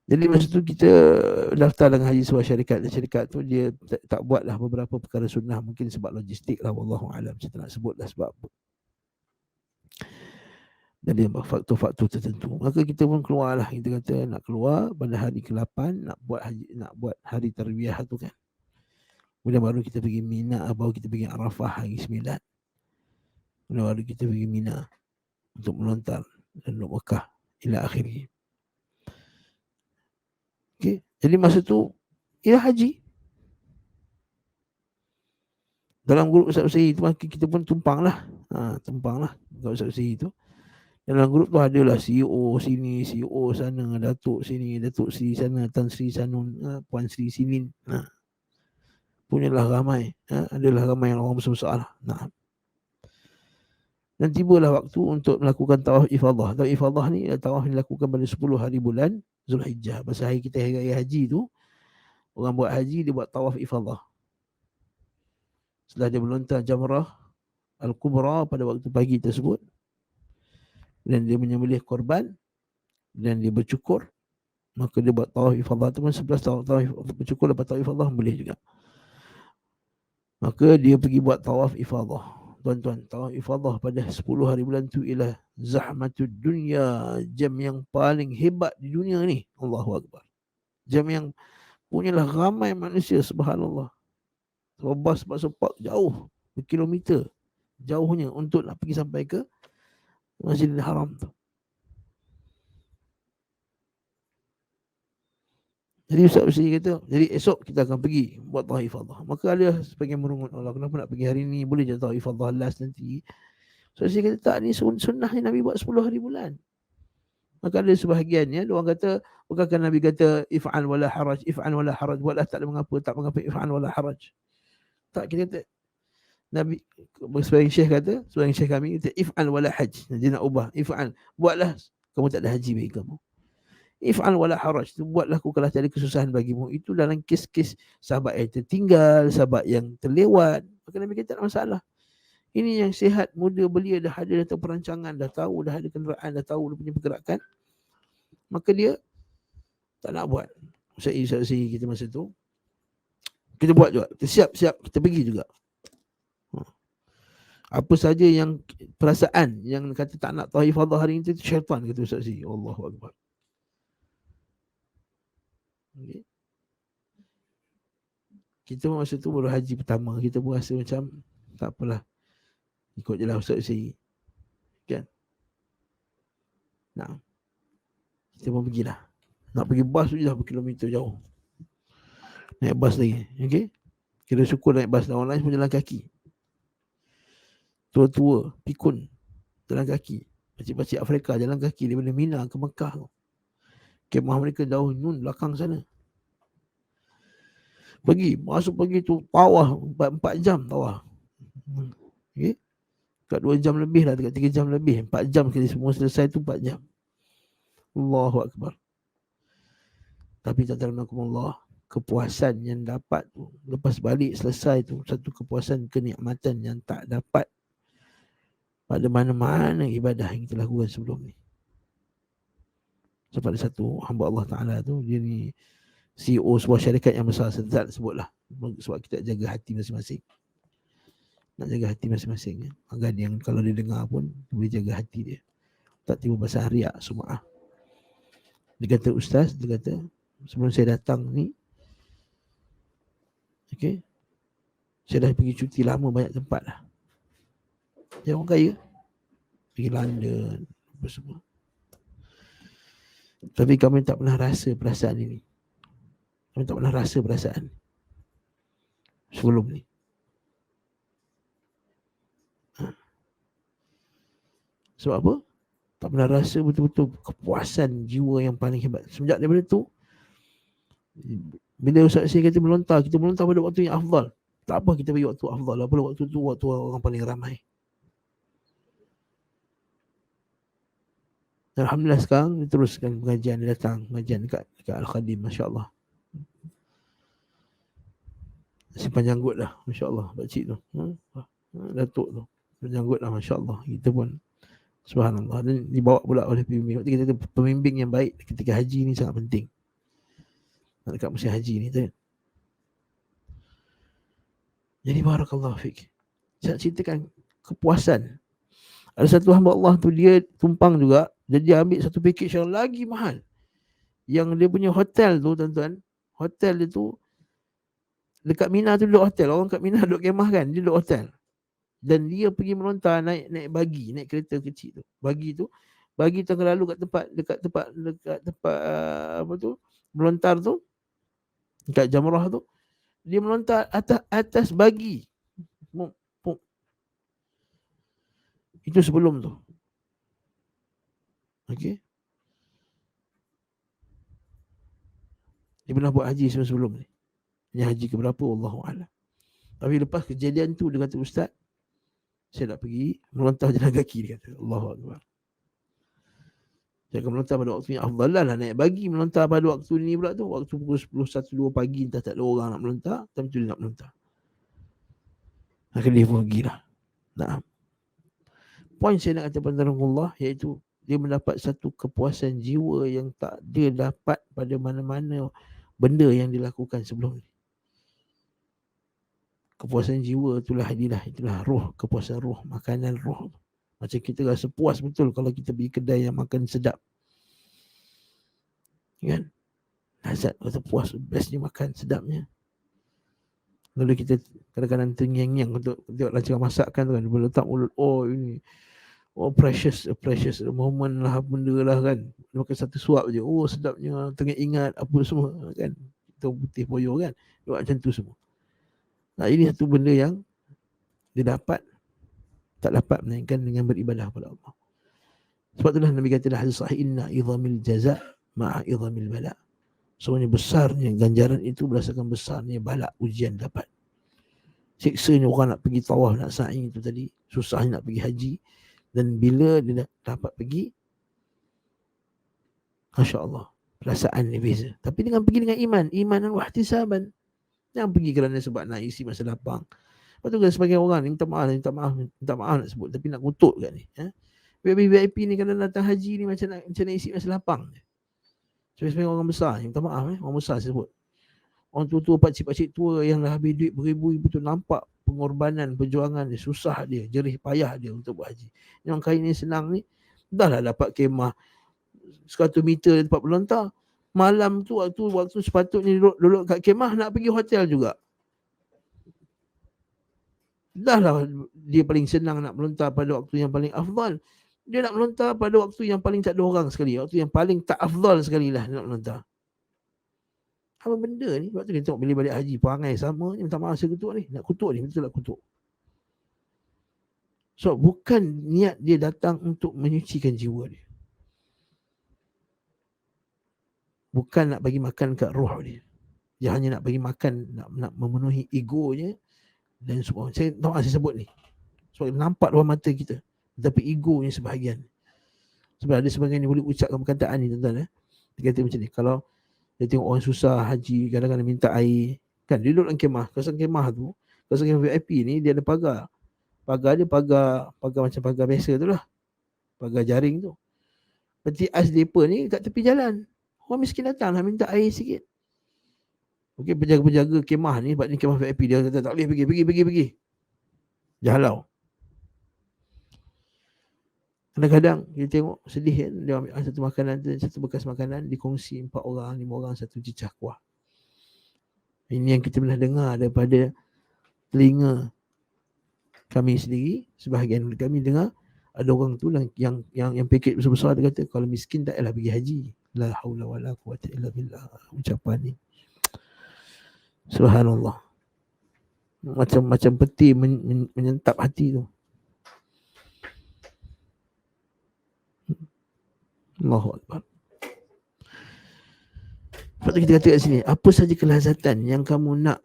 Jadi masa tu kita daftar dengan haji sebuah syarikat. Dan syarikat tu dia tak buatlah beberapa perkara sunnah. Mungkin sebab logistik lah. Wallahu'alam. Saya tak nak sebut lah sebab apa. Jadi faktor-faktor tertentu. Maka kita pun keluarlah. Kita kata nak keluar pada hari ke-8. Nak buat hari tarbiyah tu kan. Kemudian baru kita pergi Mina. Baru kita pergi Arafah hari 9. Kemudian baru kita pergi Mina. Untuk melontar. Dan untuk Mekah. Ila akhirnya. Okay. Jadi masa tu ia haji. Dalam grup Ustaz Usayyi tu kita pun tumpang lah Ustaz Usayyi tu. Dalam grup tu adalah CEO sini, CEO sana, Datuk sini, Datuk Sri sana, Tan Sri Sanun, Puan Sri Sinin. Punyalah ramai. Adalah ramai orang besar-besar lah. Dan tibalah waktu untuk melakukan tawaf ifadah. Tawaf ifadah ni tawaf dilakukan pada 10 hari bulan Zulhijjah. Pasal hari kita hari haji tu, orang buat haji dia buat tawaf ifadah. Setelah dia melontar jamrah Al-Kubra pada waktu pagi tersebut, dan dia menyembelih korban, dan dia bercukur, maka dia buat tawaf ifadah tu pun 11 tawaf bercukur, lepas tawaf ifadah boleh juga. Maka dia pergi buat tawaf ifadah. tuan-tuan, tawaf ifadah pada 10 hari bulan tu ialah zahmatud dunia, jam yang paling hebat di dunia ni. Allahu Akbar. Jam yang punyalah ramai manusia, subhanallah. Bas sepak jauh berkilometer jauhnya untuk nak pergi sampai ke Masjidil Haram tu. Jadi Ustaz Besri kata, jadi esok kita akan pergi buat tawaf ifadah. Maka ada sebagian merungut, Allah kenapa nak pergi hari ni, boleh je tawaf ifadah last nanti. Ustaz Besri kata tak, ni sunnahnya Nabi buat 10 hari bulan. Maka ada sebahagiannya orang kata, bukankah Nabi kata if'al wala haraj, if'al wala haraj, buatlah tak ada mengapa, tak mengapa, if'al wala haraj. Tak, kita kata Nabi, sebagian syekh kata, sebagian syekh kami kata if'al wala haj. Dia nak ubah, if'al, buatlah kamu tak ada haji bagi kamu. If'al wala haraj, buatlah aku kalau tak ada kesusahan bagimu. Itu dalam kes-kes sahabat yang tertinggal, sahabat yang terlewat. Maka Nabi kata tak ada masalah. Ini yang sihat, muda, belia, dah ada datang perancangan, dah tahu, dah ada kenderaan, dah tahu dia punya pergerakan. Maka dia tak nak buat. Ustaz kita masa tu, kita buat juga. Kita siap-siap, kita pergi juga. Apa saja yang perasaan yang kata tak nak tawaf ifadah hari itu syaitan, kata Ustaz Zee. Allahu Akbar. Okay. Kita masa tu baru haji pertama, kita pun rasa macam tak apalah, ikut je lah Ustaz Zee. Kan? Nah, kita pun pergilah. Nak pergi bas tu je dah berkilometer jauh. Naik bas lagi. Okay? Kita syukur naik bas. Orang lain semua jalan kaki. Tua-tua, pikun, jalan kaki. Pakcik-pakcik Afrika jalan kaki daripada Mina ke Mekah. Kemah mereka jauh nun belakang sana. Masuk pergi tu tawaf 4 jam tawaf. Okay? Dekat 2 jam lebih lah, dekat 3 jam lebih. 4 jam sekali semua selesai tu 4 jam. Allahu Akbar. Tapi Allah, kepuasan yang dapat tu, lepas balik selesai tu, satu kepuasan, kenikmatan yang tak dapat pada mana-mana ibadah yang kita lakukan sebelum ni. Sebab ada satu hamba Allah Ta'ala tu, dia ni CEO sebuah syarikat yang besar, saya tak sebutlah, sebab kita jaga hati masing-masing. Nak jaga hati masing-masing kan? Agar dia, kalau dia dengar pun boleh jaga hati dia, tak tiba pasal riak sum'ah. Dia kata, ustaz, dia kata, sebelum saya datang ni, okay, saya dah pergi cuti lama banyak tempat lah. Dia orang kaya, pergi London apa semua. Tapi kami tak pernah rasa perasaan ini. Kami tak pernah rasa perasaan sebelum ni. Sebab apa? Tak pernah rasa betul-betul kepuasan jiwa yang paling hebat. Sejak daripada tu, bila Ustaz Syed kata melontar, kita melontar pada waktu yang afdal. Tak apa kita bagi waktu afdal. Apa waktu tu waktu orang paling ramai. Alhamdulillah sekarang dia teruskan pengajian, dia datang pengajian dekat Al-Khadim, masya-Allah. Simpan janggut dah, masya-Allah pakcik tu. Datuk tu. Janggut dah, masya-Allah. Kita pun subhanallah, dan dibawa pula oleh pembimbing. Waktu kita kata pembimbing yang baik ketika haji ni sangat penting. Dekat musim haji ni tu. Jadi barakallahu fik. Saya ceritakan kepuasan. Ada satu hamba Allah tu, dia tumpang juga, dia ambil satu package yang lagi mahal. Yang dia punya hotel tu, tuan-tuan, hotel dia tu dekat Mina tu duduk hotel. Orang kat Mina duduk kemah kan, dia duduk hotel. Dan dia pergi melontar naik bagi, naik kereta kecil tu. Bagi tengah lalu dekat tempat apa tu, melontar tu, dekat Jamrah tu, dia melontar atas bagi. Itu sebelum tu. Okey. Dia pernah buat haji sebelum ni. Ini haji ke berapa, Allahu a'lam. Tapi lepas kejadian tu, dia kata, ustaz, saya nak pergi melontar jalan kaki, dia kata. Allahu Akbar. Saya akan melontar pada waktu yang afdal lah, naik bagi melontar pada waktu ni pula tu. Waktu pukul 10, 1, 2 pagi, entah tak ada orang nak melontar, tapi tu dia nak melontar. Akhirnya dia pun pergilah. Nah, poin saya nak kata pada Allah, iaitu dia mendapat satu kepuasan jiwa yang tak dia dapat pada mana-mana benda yang dilakukan sebelum ni. Kepuasan jiwa itulah roh, kepuasan roh, makanan roh. Macam kita rasa puas betul kalau kita pergi kedai yang makan sedap, kan? Lazat, rasa puas, bestnya makan, sedapnya. Lalu kita kadang-kadang terngiang-ngiang untuk tengok rancangan masakan tu kan, dia letak mulut, oh ini, oh precious moment lah, benda lah kan. Dia makan satu suap je, oh sedapnya, teringat apa semua kan. Kita putih poyo kan, dia buat macam tu semua. Nah, ini satu benda yang dia tak dapat melainkan dengan beribadah kepada Allah. Sebab itulah Nabi kata dalam hadis sahih, inna idhamil jaza' ma'a idhamil bala. Sebenarnya besarnya ganjaran itu berdasarkan besarnya bala, ujian dapat. Siksanya orang nak pergi tawaf, nak sa'i itu tadi, susahnya nak pergi haji, dan bila dia dapat pergi, Masya Allah, perasaan dia beza. Tapi dengan pergi dengan iman dan wahtisaban. Jangan pergi kerana sebab nak isi masa lapang. Lepas tu sebagai orang ni minta maaf nak sebut, tapi nak kutuk kat ni. VIP ni kalau datang haji ni macam nak isi masa lapang. Sebagai orang besar, minta maaf orang besar sebut. Orang tua-tua, pakcik-pakcik tua yang dah habis duit beribu-ribu tu, nampak pengorbanan, perjuangan dia, susah dia, jerih payah dia untuk buat haji. Yang kain ni senang ni, dah lah dapat kemah 100 meter tempat berlontar. Malam tu waktu sepatutnya duduk kat kemah, nak pergi hotel juga. Dah lah dia paling senang nak melontar pada waktu yang paling afdal. Dia nak melontar pada waktu yang paling tak ada orang sekali, waktu yang paling tak afdal sekali lah nak melontar. Apa benda ni? Sebab tu kita tengok bila balik haji, perangai sama ni, minta maaf saya kutuk ni, nak kutuk ni, betul nak kutuk. So bukan niat dia datang untuk menyucikan jiwa dia, bukan nak bagi makan kat roh dia. Dia hanya nak bagi makan, nak memenuhi egonya. Dan semua, saya sebut ni sebab nampak dalam mata kita, tapi egonya sebahagian. Sebab ada sebahagian yang boleh ucapkan perkataan ni, tuan-tuan. Dia kata macam ni, kalau dia tengok orang susah haji, kadang-kadang minta air kan, dia duduk dalam kemah. Kawasan kemah tu, kawasan kemah VIP ni, dia ada pagar. Pagar dia pagar macam pagar biasa tu lah, pagar jaring tu. Peti ais depa ni kat tepi jalan. Orang miskin datang lah minta air sikit. Okey, penjaga-penjaga kemah ni, sebab ni kemah VIP, dia kata tak boleh pergi. Dia halau. Kadang-kadang kita tengok sedih kan, dia ambil satu makanan tu, satu bekas makanan, dikongsi 4 orang, 5 orang, satu cicah kuah. Ini yang kita pernah dengar daripada telinga kami sendiri. Sebahagian kami dengar ada orang tu yang paket besar-besar, dia kata kalau miskin tak payahlah pergi haji. La haula wala quwwata illa billah. Ucapan ni, subhanallah, macam peti menyentap hati tu. Allahu Akbar. Sebab tu kita kata kat sini, apa saja kelazatan yang kamu nak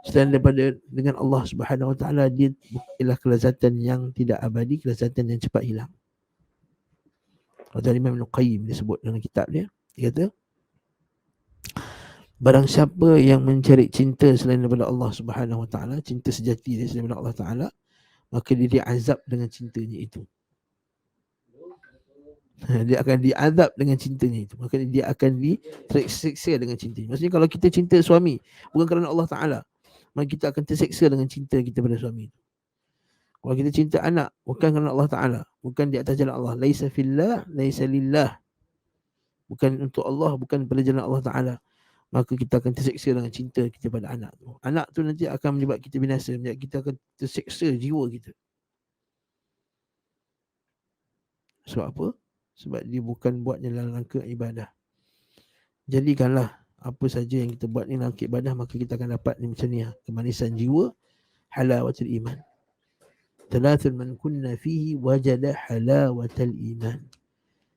selain daripada dengan Allah Subhanahu Wa Taala, dia ialah kelazatan yang tidak abadi, kelazatan yang cepat hilang. Kalau Imam Ibn Qayyim dia sebut dalam kitab dia, dia kata, barang siapa yang mencari cinta selain daripada Allah Subhanahu Wa Taala, cinta sejati dia selain daripada Allah Taala, maka dia diazab dengan cintanya itu. Dia akan diazab dengan cintanya itu. Maka dia akan terseksa dengan cintanya. Maksudnya kalau kita cinta suami bukan kerana Allah Ta'ala, maka kita akan terseksa dengan cinta kita pada suami itu. Kalau kita cinta anak bukan kerana Allah Ta'ala, bukan di atas jalan Allah, laisa fillah, laisa lillah, bukan untuk Allah, bukan pada jalan Allah Ta'ala, maka kita akan terseksa dengan cinta kita pada anak tu. Anak tu nanti akan menyebabkan kita binasa, menyebabkan kita akan terseksa jiwa kita. Sebab apa? Sebab dia bukan buatnya dalam rangka ibadah. Jadikanlah apa saja yang kita buat ni dalam rangka ibadah, maka kita akan dapat ni macam ni, kemanisan jiwa, halawatul iman. Thalathun man kunna fihi wajada halawatul iman.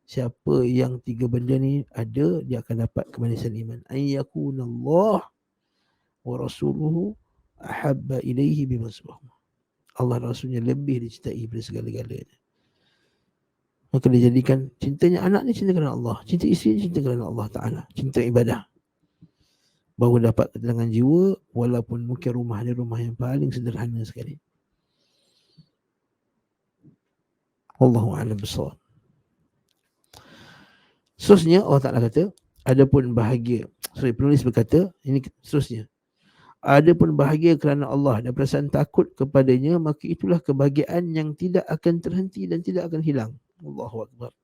Siapa yang 3 benda ni ada, dia akan dapat kemanisan iman. Ayyakuna Allah wa rasuluhu ahabba ilaihi bima subhanahu. Allah dan Rasulnya lebih dicintai daripada segala-galanya. Maka dia jadikan cintanya anak ni cinta kerana Allah, cinta isteri cinta kerana Allah Ta'ala, cinta ibadah. Baru dapat ketenangan jiwa, walaupun mungkin rumah dia rumah yang paling sederhana sekali. Wallahu a'lam bissawab. Seterusnya Allah Ta'ala kata, adapun bahagia, penulis berkata, ini seterusnya, ada pun bahagia kerana Allah dan perasaan takut kepadanya, maka itulah kebahagiaan yang tidak akan terhenti dan tidak akan hilang. Allahu Akbar.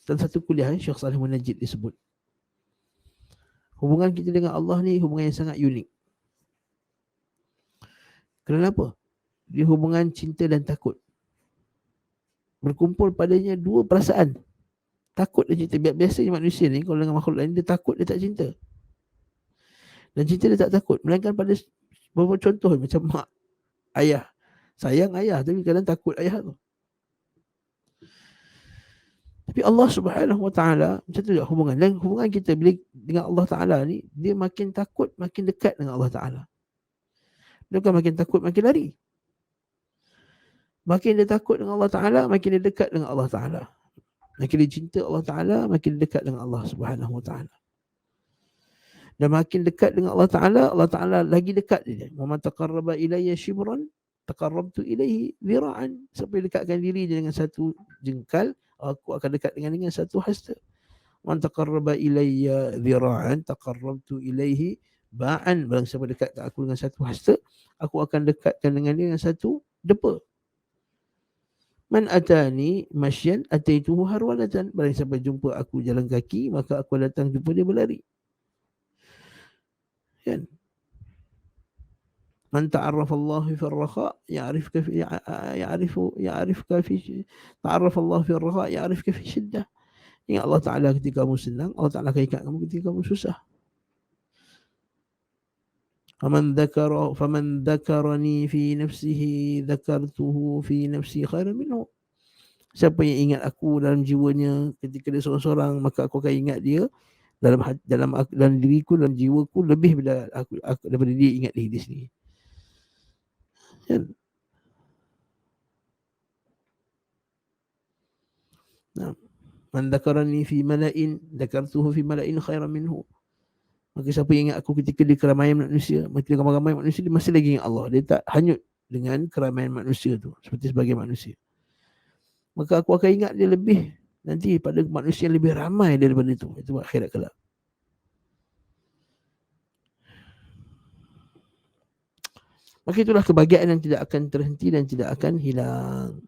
Dalam satu kuliah, Syekh Saleh Munajjid disebut, hubungan kita dengan Allah ni hubungan yang sangat unik. Kenapa? Dia hubungan cinta dan takut. Berkumpul padanya dua perasaan, takut dan cinta. Biasanya manusia ni kalau dengan makhluk lain, dia takut, dia tak cinta. Dan cinta dia tak takut. Melainkan pada beberapa contoh macam mak, ayah. Sayang ayah tapi kadang takut ayah tu. Tapi Allah Subhanahu Wa Taala macam tu juga hubungan. Dan hubungan kita bila dengan Allah Taala ni, dia makin takut makin dekat dengan Allah Taala. Dia bukan makin takut makin lari. Makin dia takut dengan Allah Taala, makin dia dekat dengan Allah Taala. Makin dia cinta Allah Taala, makin dia dekat dengan Allah Subhanahu Wa Taala. Dan makin dekat dengan Allah Taala lagi dekat dia. Wa man taqarraba ilayya shibran taqarrabtu ilaihi dhira'an. Sampai dekatkan diri dia dengan satu jengkal, aku akan dekat dengan satu hasta. Man taqarraba ilayya dhira'an taqarrabtu ilaihi ba'an. Barang siapa dekat ke aku dengan satu hasta, aku akan dekatkan dengan dia dengan satu depa. Man atani masyan ataituhu harwalatan. Barang siapa jumpa aku jalan kaki, maka aku datang jumpa dia berlari. Kan? Man ta'arrafa Allah fi ar-raha ya'rifka fi ya'rifka fi ta'arrafa Allah fi ar-raha ya'rifka fi shiddah. Ingat Allah Taala ketika kamu senang, Allah Taala akan ingat kamu ketika kamu susah. Faman dzakarani fi nafsihi dzakartuhu fi nafsi khairan minhu. Siapa yang ingat aku dalam jiwanya ketika dia seorang-seorang, maka aku akan ingat dia dalam diriku, dalam jiwaku lebih daripada dia ingat diri dia sendiri. Nah, man dzakarani fi mala'in dzakartuhu fi mala'in khairan minhu. Maka siapa yang ingat aku ketika di keramaian manusia, ketika ramai manusia, dia masih lagi ingat Allah. Dia tak hanyut dengan keramaian manusia tu seperti sebagai manusia. Maka aku akan ingat dia lebih nanti pada manusia yang lebih ramai daripada itu. Itu akhirat kelak. Maka itulah kebahagiaan yang tidak akan terhenti dan tidak akan hilang.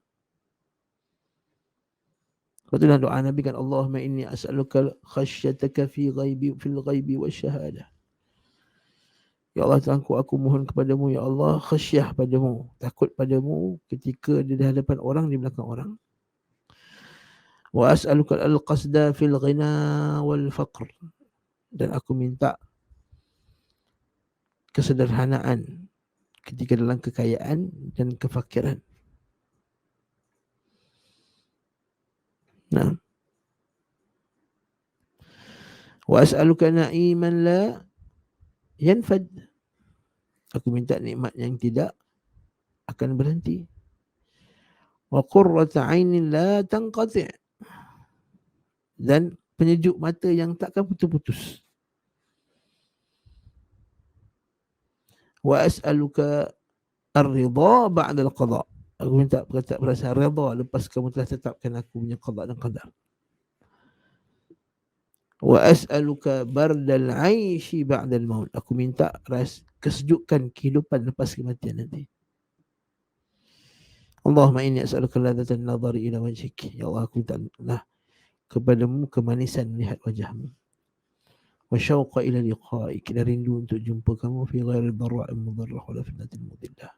Itulah doa Nabi kan, Allahumma inni as'aluka khasyataka fil ghaibi wasyahadah. Ya Allah Tuhanku, aku mohon kepadamu, ya Allah, khasyah padamu, takut padamu ketika di hadapan orang, di belakang orang. Wa as'aluka al-qasda fil ghina wal faqr. Dan aku minta kesederhanaan ketika dalam kekayaan dan kefakiran. Nah. Wa as'aluka na'iman la yanfad. Aku minta nikmat yang tidak akan berhenti. Wa qurrata 'ainin la tanqati'. Dan penyejuk mata yang takkan putus-putus. Wa as'aluka ar-ridha ba'da al-qada. Aku minta perasaan redha lepas kamu telah tetapkan aku punya qada dan qadar. Wa as'aluka bardal 'aishi ba'da al-maut. Aku minta kesejukan kehidupan lepas kematian nanti. Allahumma inni as'aluka ladzatan nadhari ila wajhik. Ya Allah, aku minta kepadamu kemanisan melihat wajahmu. Wa syauqa ila liqa'ik. Dan rindu untuk jumpa kamu fi ghairi dharra'in mudarrah wala fitnatin mudillah.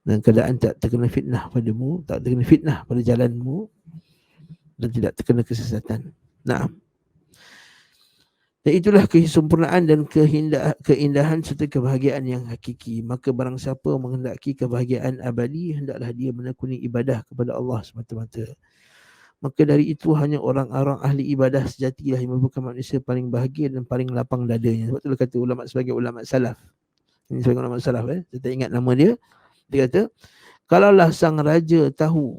Dan keadaan tak terkena fitnah padamu, tak terkena fitnah pada jalanmu, dan tidak terkena kesesatan. Nah, dan itulah kesempurnaan dan keindahan serta kebahagiaan yang hakiki. Maka barang siapa menghendaki kebahagiaan abadi, hendaklah dia menekuni ibadah kepada Allah semata-mata. Maka dari itu hanya orang-orang ahli ibadah sejatilah yang merupakan manusia paling bahagia dan paling lapang dadanya. Sebab itulah kata ulama sebagai ulama salaf. Ini sebagai ulama salaf, saya tak ingat nama dia. Dia kata, kalaulah sang raja tahu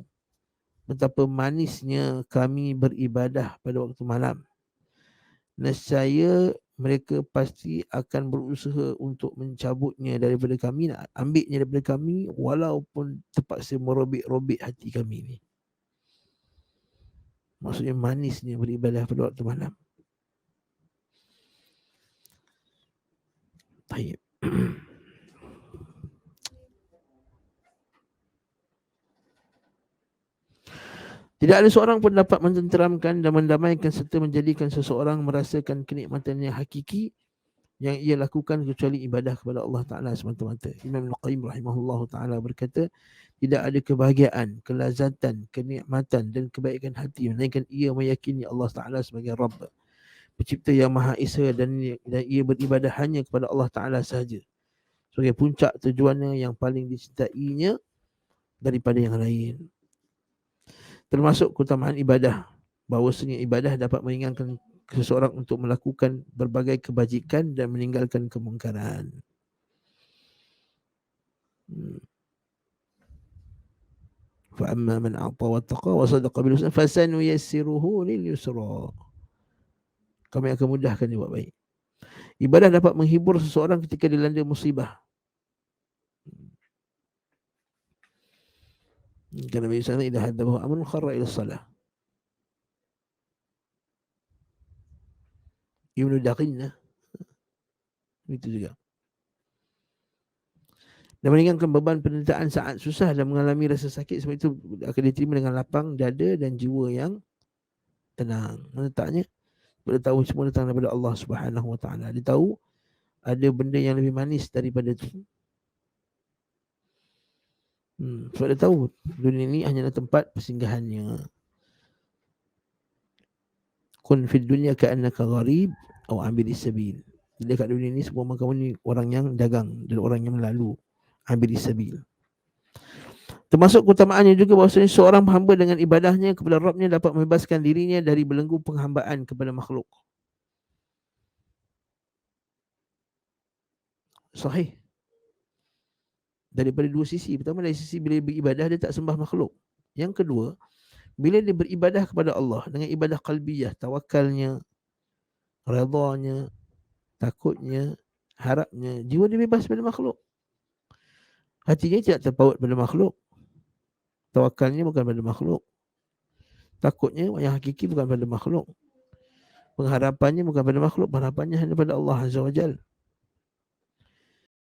betapa manisnya kami beribadah pada waktu malam, nescaya mereka pasti akan berusaha untuk mencabutnya daripada kami, nak ambilnya daripada kami, walaupun terpaksa merobek-robek hati kami ni. Maksudnya manisnya beribadah pada waktu malam. Baik. Tidak ada seorang pun dapat mententeramkan dan mendamaikan serta menjadikan seseorang merasakan kenikmatan yang hakiki yang ia lakukan kecuali ibadah kepada Allah Ta'ala semata-mata. Imam Al-Qayyim rahimahullah ta'ala berkata, tidak ada kebahagiaan, kelazatan, kenikmatan dan kebaikan hati melainkan ia meyakini Allah Ta'ala sebagai Rabb, pencipta yang Maha Esa, dan ia beribadah hanya kepada Allah Ta'ala sahaja sebagai puncak tujuannya yang paling dicintainya daripada yang lain. Termasuk keutamaan ibadah, bahawasanya ibadah dapat meringankan seseorang untuk melakukan berbagai kebajikan dan meninggalkan kemungkaran. فَأَمَّا مَنْ أَعْطَى وَاتَّقَى وَصَدَقَ بِالْحُسْنَى فَسَنُيَسِّرُهُ لِلْيُسْرَى. Kami akan mudahkan dia buat baik. Ibadah dapat menghibur seseorang ketika dilanda musibah. Kerana Nabi SAW idza haddahu amrun kharra ila salah. Ibnu Daqinnah itu juga. Dan meringankan beban penderitaan saat susah dan mengalami rasa sakit, sebab itu akan diterima dengan lapang dada dan jiwa yang tenang. Mana taknya? Dia tahu semua datang daripada Allah Subhanahu Wa Taala. Dia tahu ada benda yang lebih manis daripada itu. Sebab dia tahu dunia ini hanyalah tempat persinggahannya. Kun fid dunya ka'annaka gharib aw abir sabil. Dekat dunia ini semua kamu ni orang yang dagang dan orang yang lalu, abir sabil. Termasuk keutamaannya juga bahawasanya seorang hamba dengan ibadahnya kepada Rabbnya dapat membebaskan dirinya dari belenggu penghambaan kepada makhluk. Sahih. Daripada dua sisi. Pertama, dari sisi bila beribadah dia tak sembah makhluk. Yang kedua, bila dia beribadah kepada Allah dengan ibadah qalbiyah, tawakalnya, redanya, takutnya, harapnya, jiwa dia bebas pada makhluk. Hatinya tidak terpaut pada makhluk. Tawakalnya bukan pada makhluk. Takutnya yang hakiki bukan pada makhluk. Pengharapannya bukan pada makhluk, pengharapannya hanya pada Allah Azza wa Jalla.